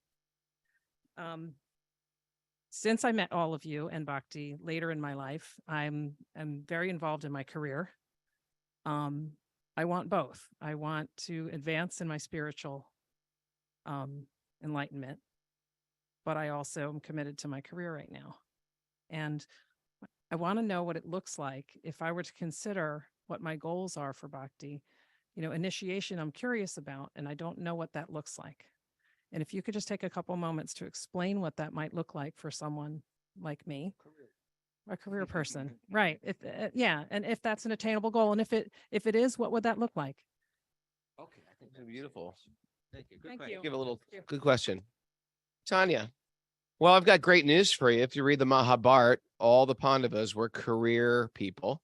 Since I met all of you and Bhakti later in my life, I'm very involved in my career. I want both. I want to advance in my spiritual enlightenment, but I also am committed to my career right now. And I want to know what it looks like if I were to consider what my goals are for Bhakti. Initiation, I'm curious about, and I don't know what that looks like. And if you could just take a couple moments to explain what that might look like for someone like me, a career person, right? If and if that's an attainable goal, and if it is, what would that look like? Okay, I think beautiful. Thank you. Good Thank question. you. Give a little Thank you. good question. Tanya. Well, I've got great news for you. If you read the Mahabharata, all the Pandavas were career people.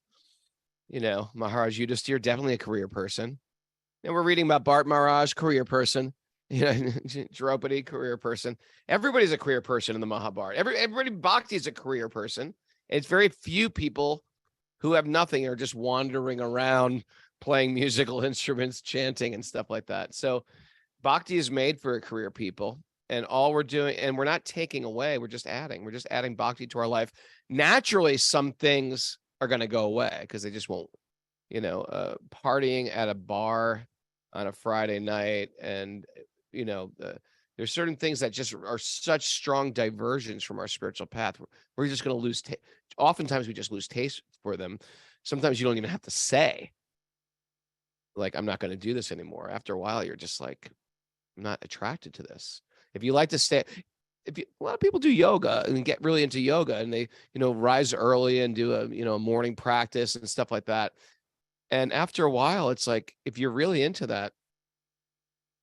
Maharaj Yudhisthira, definitely a career person. And we're reading about Bharat Maharaj, career person. Draupadi, career person. Everybody's a career person in the Mahabharata. Everybody, Bhakti is a career person. It's very few people who have nothing or just wandering around playing musical instruments, chanting and stuff like that. So Bhakti is made for career people. And all we're doing, and we're not taking away, we're just adding bhakti to our life. Naturally, some things are going to go away because they just won't, partying at a bar on a Friday night. And, there's certain things that just are such strong diversions from our spiritual path. We're just going to lose. Oftentimes we just lose taste for them. Sometimes you don't even have to say, like, I'm not going to do this anymore. After a while, you're just like, I'm not attracted to this. If you like to stay, a lot of people do yoga and get really into yoga, and they, rise early and do a morning practice and stuff like that. And after a while, it's like, if you're really into that,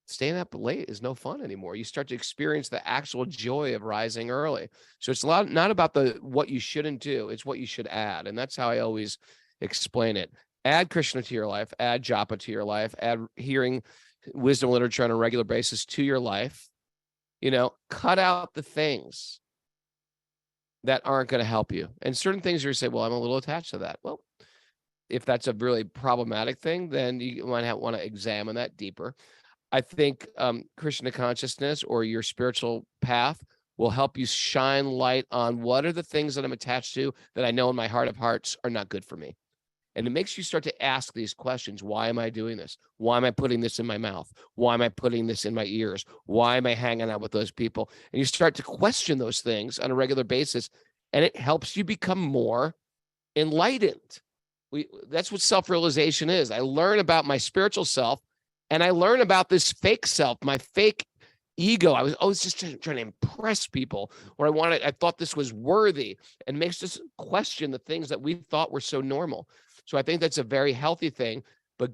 staying up late is no fun anymore. You start to experience the actual joy of rising early. So it's not about what you shouldn't do, it's what you should add. And that's how I always explain it. Add Krishna to your life, add japa to your life, add hearing wisdom literature on a regular basis to your life. Cut out the things that aren't going to help you. And certain things you say, well, I'm a little attached to that. Well, if that's a really problematic thing, then you might want to examine that deeper. I think Krishna consciousness or your spiritual path will help you shine light on what are the things that I'm attached to that I know in my heart of hearts are not good for me. And it makes you start to ask these questions. Why am I doing this? Why am I putting this in my mouth? Why am I putting this in my ears? Why am I hanging out with those people? And you start to question those things on a regular basis, and it helps you become more enlightened. That's what self-realization is. I learn about my spiritual self, and I learn about this fake self, my fake ego. I was always just trying to impress people, or I thought this was worthy, and makes us question the things that we thought were so normal. So I think that's a very healthy thing, but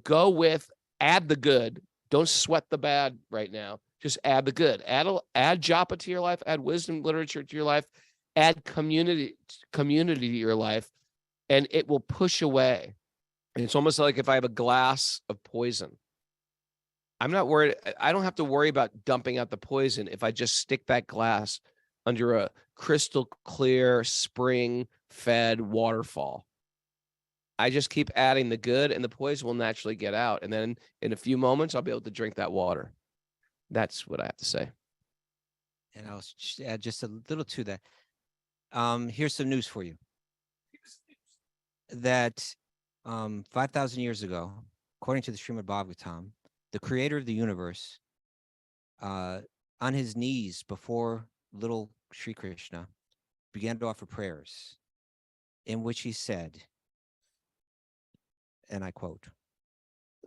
add the good. Don't sweat the bad right now. Just add the good. Add japa to your life, add wisdom literature to your life, add community to your life, and it will push away. And it's almost like if I have a glass of poison, I'm not worried. I don't have to worry about dumping out the poison if I just stick that glass under a crystal clear spring-fed waterfall. I just keep adding the good, and the poison will naturally get out. And then in a few moments, I'll be able to drink that water. That's what I have to say. And I'll add just a little to that. Here's some news for you. That 5,000 years ago, according to the Srimad Bhagavatam, the creator of the universe, on his knees before little Sri Krishna, began to offer prayers in which he said, and I quote,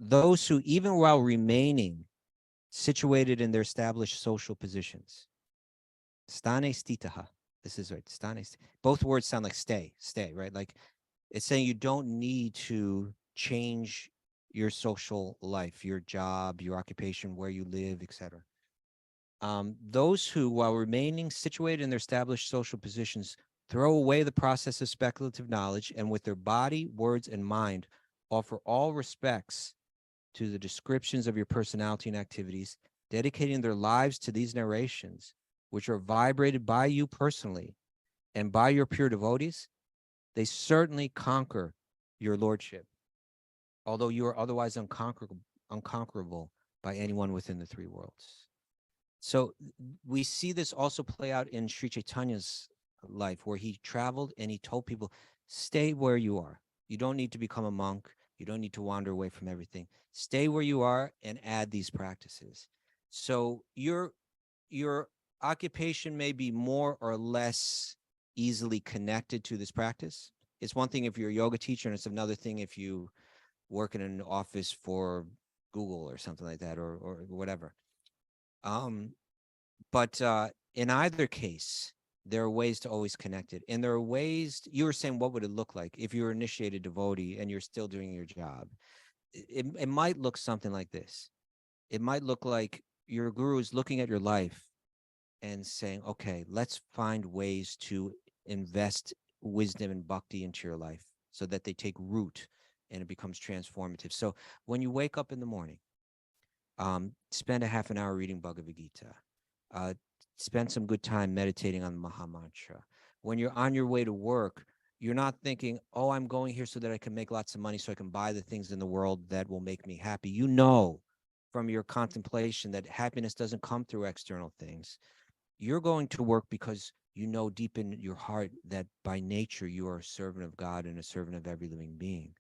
"Those who, even while remaining situated in their established social positions," stane stitaha, this is right, stane, both words sound like stay, right? Like it's saying you don't need to change your social life, your job, your occupation, where you live, etc. Those who, while remaining situated in their established social positions, throw away the process of speculative knowledge and with their body, words, and mind offer all respects to the descriptions of your personality and activities, dedicating their lives to these narrations, which are vibrated by you personally and by your pure devotees, they certainly conquer your lordship, although you are otherwise unconquerable by anyone within the three worlds. So we see this also play out in Sri Chaitanya's life, where he traveled and he told people, stay where you are. You don't need to become a monk. You don't need to wander away from everything. Stay where you are and add these practices. So your occupation may be more or less easily connected to this practice. It's one thing if you're a yoga teacher, and it's another thing if you work in an office for Google or something like that, or whatever. But in either case, there are ways to always connect it. And there are ways, you were saying, what would it look like if you're initiated devotee and you're still doing your job? It might look something like this. It might look like your guru is looking at your life and saying, okay, let's find ways to invest wisdom and bhakti into your life so that they take root and it becomes transformative. So when you wake up in the morning, spend a half an hour reading Bhagavad Gita. Spend some good time meditating on the Mahamantra. When you're on your way to work, you're not thinking, oh, I'm going here so that I can make lots of money so I can buy the things in the world that will make me happy. You know from your contemplation that happiness doesn't come through external things. You're going to work because you know deep in your heart that by nature you are a servant of God and a servant of every living being.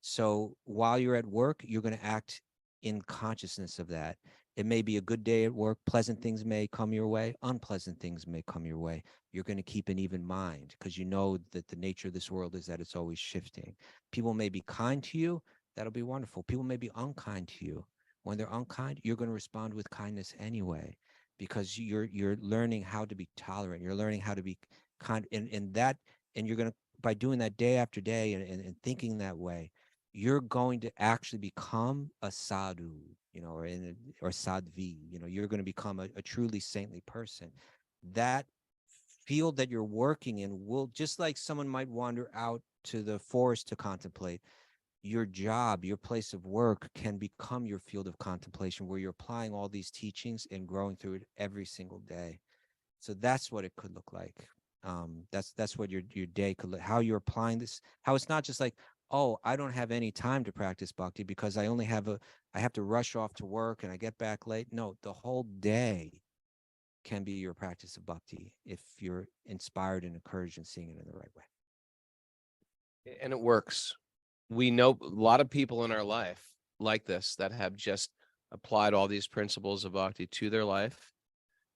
So while you're at work, you're going to act in consciousness of that. It may be a good day at work. Pleasant things may come your way. Unpleasant things may come your way. You're going to keep an even mind because you know that the nature of this world is that it's always shifting. People may be kind to you. That'll be wonderful. People may be unkind to you. When they're unkind, you're going to respond with kindness anyway, because you're learning how to be tolerant. You're learning how to be kind, and you're going to, by doing that day after day and thinking that way, you're going to actually become a sadhu, or sadhvi. You're going to become a truly saintly person. That field that you're working in will, just like someone might wander out to the forest to contemplate, your job, your place of work can become your field of contemplation, where you're applying all these teachings and growing through it every single day. So that's what it could look like. That's what your day could look, how you're applying this, how it's not just like, oh, I don't have any time to practice bhakti because I have to rush off to work and I get back late. No, the whole day can be your practice of bhakti if you're inspired and encouraged and seeing it in the right way. And it works. We know a lot of people in our life like this that have just applied all these principles of bhakti to their life.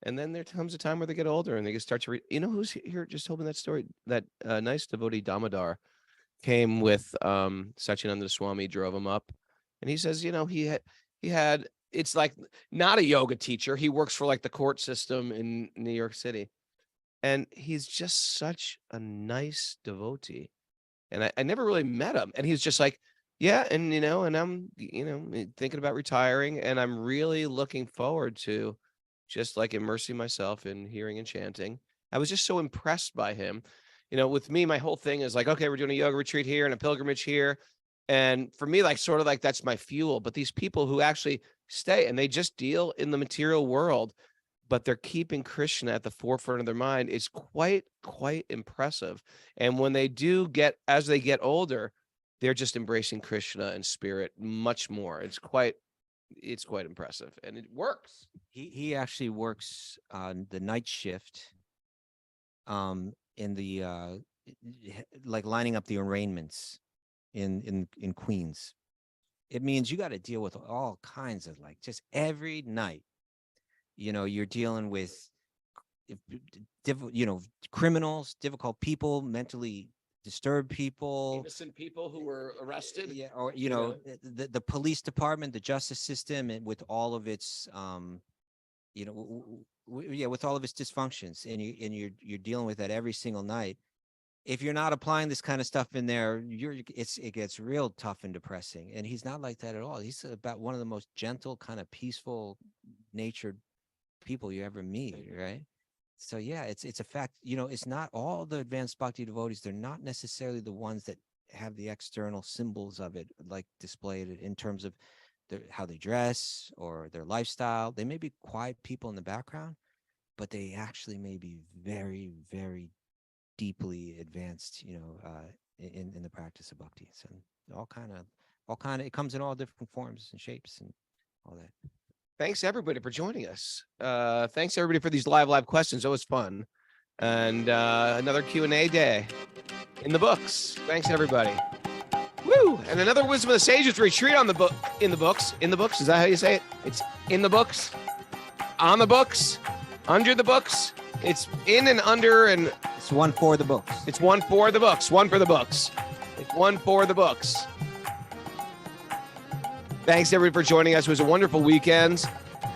And then there comes a time where they get older and they start to read. You know who's here just told me that story? That nice devotee Damodar came with Satchidananda Swami, drove him up. And he says, he had, it's like not a yoga teacher. He works for like the court system in New York City. And he's just such a nice devotee. And I never really met him. And he's just like, yeah. And, and I'm, thinking about retiring. And I'm really looking forward to just like immersing myself in hearing and chanting. I was just so impressed by him. With me, my whole thing is like, okay, we're doing a yoga retreat here and a pilgrimage here. And for me, like, sort of like, that's my fuel. But these people who actually stay and they just deal in the material world, but they're keeping Krishna at the forefront of their mind, is quite impressive. And when they as they get older, they're just embracing Krishna and spirit much more. It's quite impressive, and it works. He actually works on the night shift, in the like lining up the arraignments in Queens. It means you got to deal with all kinds of, like, just every night. You're dealing with, criminals, difficult people, mentally disturbed people, Innocent people who were arrested. Yeah, or the police department, the justice system, and with all of its with all of its dysfunctions, and you're dealing with that every single night. If you're not applying this kind of stuff in there, it gets real tough and depressing. And he's not like that at all. He's about one of the most gentle, kind of peaceful natured people you ever meet, right? So yeah, it's a fact. It's not all the advanced bhakti devotees. They're not necessarily the ones that have the external symbols of it, like displayed in terms of how they dress or their lifestyle. They may be quiet people in the background, but they actually may be very, very deeply advanced, in the practice of bhakti. So all kind of, it comes in all different forms and shapes and all that. Thanks everybody for joining us. Thanks everybody for these live questions. It was fun. And another Q&A day in the books. Thanks everybody. Woo! And another Wisdom of the Sages retreat in the books. Is that how you say it? It's in the books, on the books, under the books. It's in and under, and it's one for the books. It's one for the books. One for the books. It's one for the books. Thanks everybody for joining us. It was a wonderful weekend,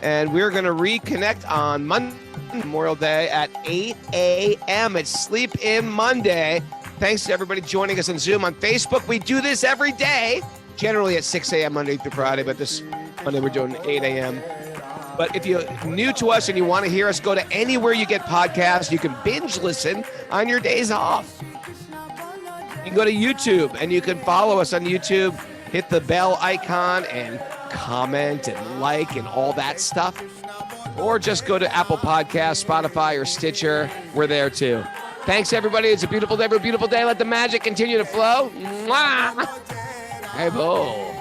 and we're going to reconnect on Monday, Memorial Day at 8 a.m. It's Sleep In Monday. Thanks to everybody joining us on Zoom. On Facebook, we do this every day, generally at 6 a.m. Monday through Friday, but this Monday we're doing 8 a.m. But if you're new to us and you want to hear us, go to anywhere you get podcasts. You can binge listen on your days off. You can go to YouTube and you can follow us on YouTube. Hit the bell icon and comment and like and all that stuff. Or just go to Apple Podcasts, Spotify, or Stitcher. We're there too. Thanks, everybody. It's a beautiful day. Have a beautiful day. Let the magic continue to flow. Mwah! Hey, bo.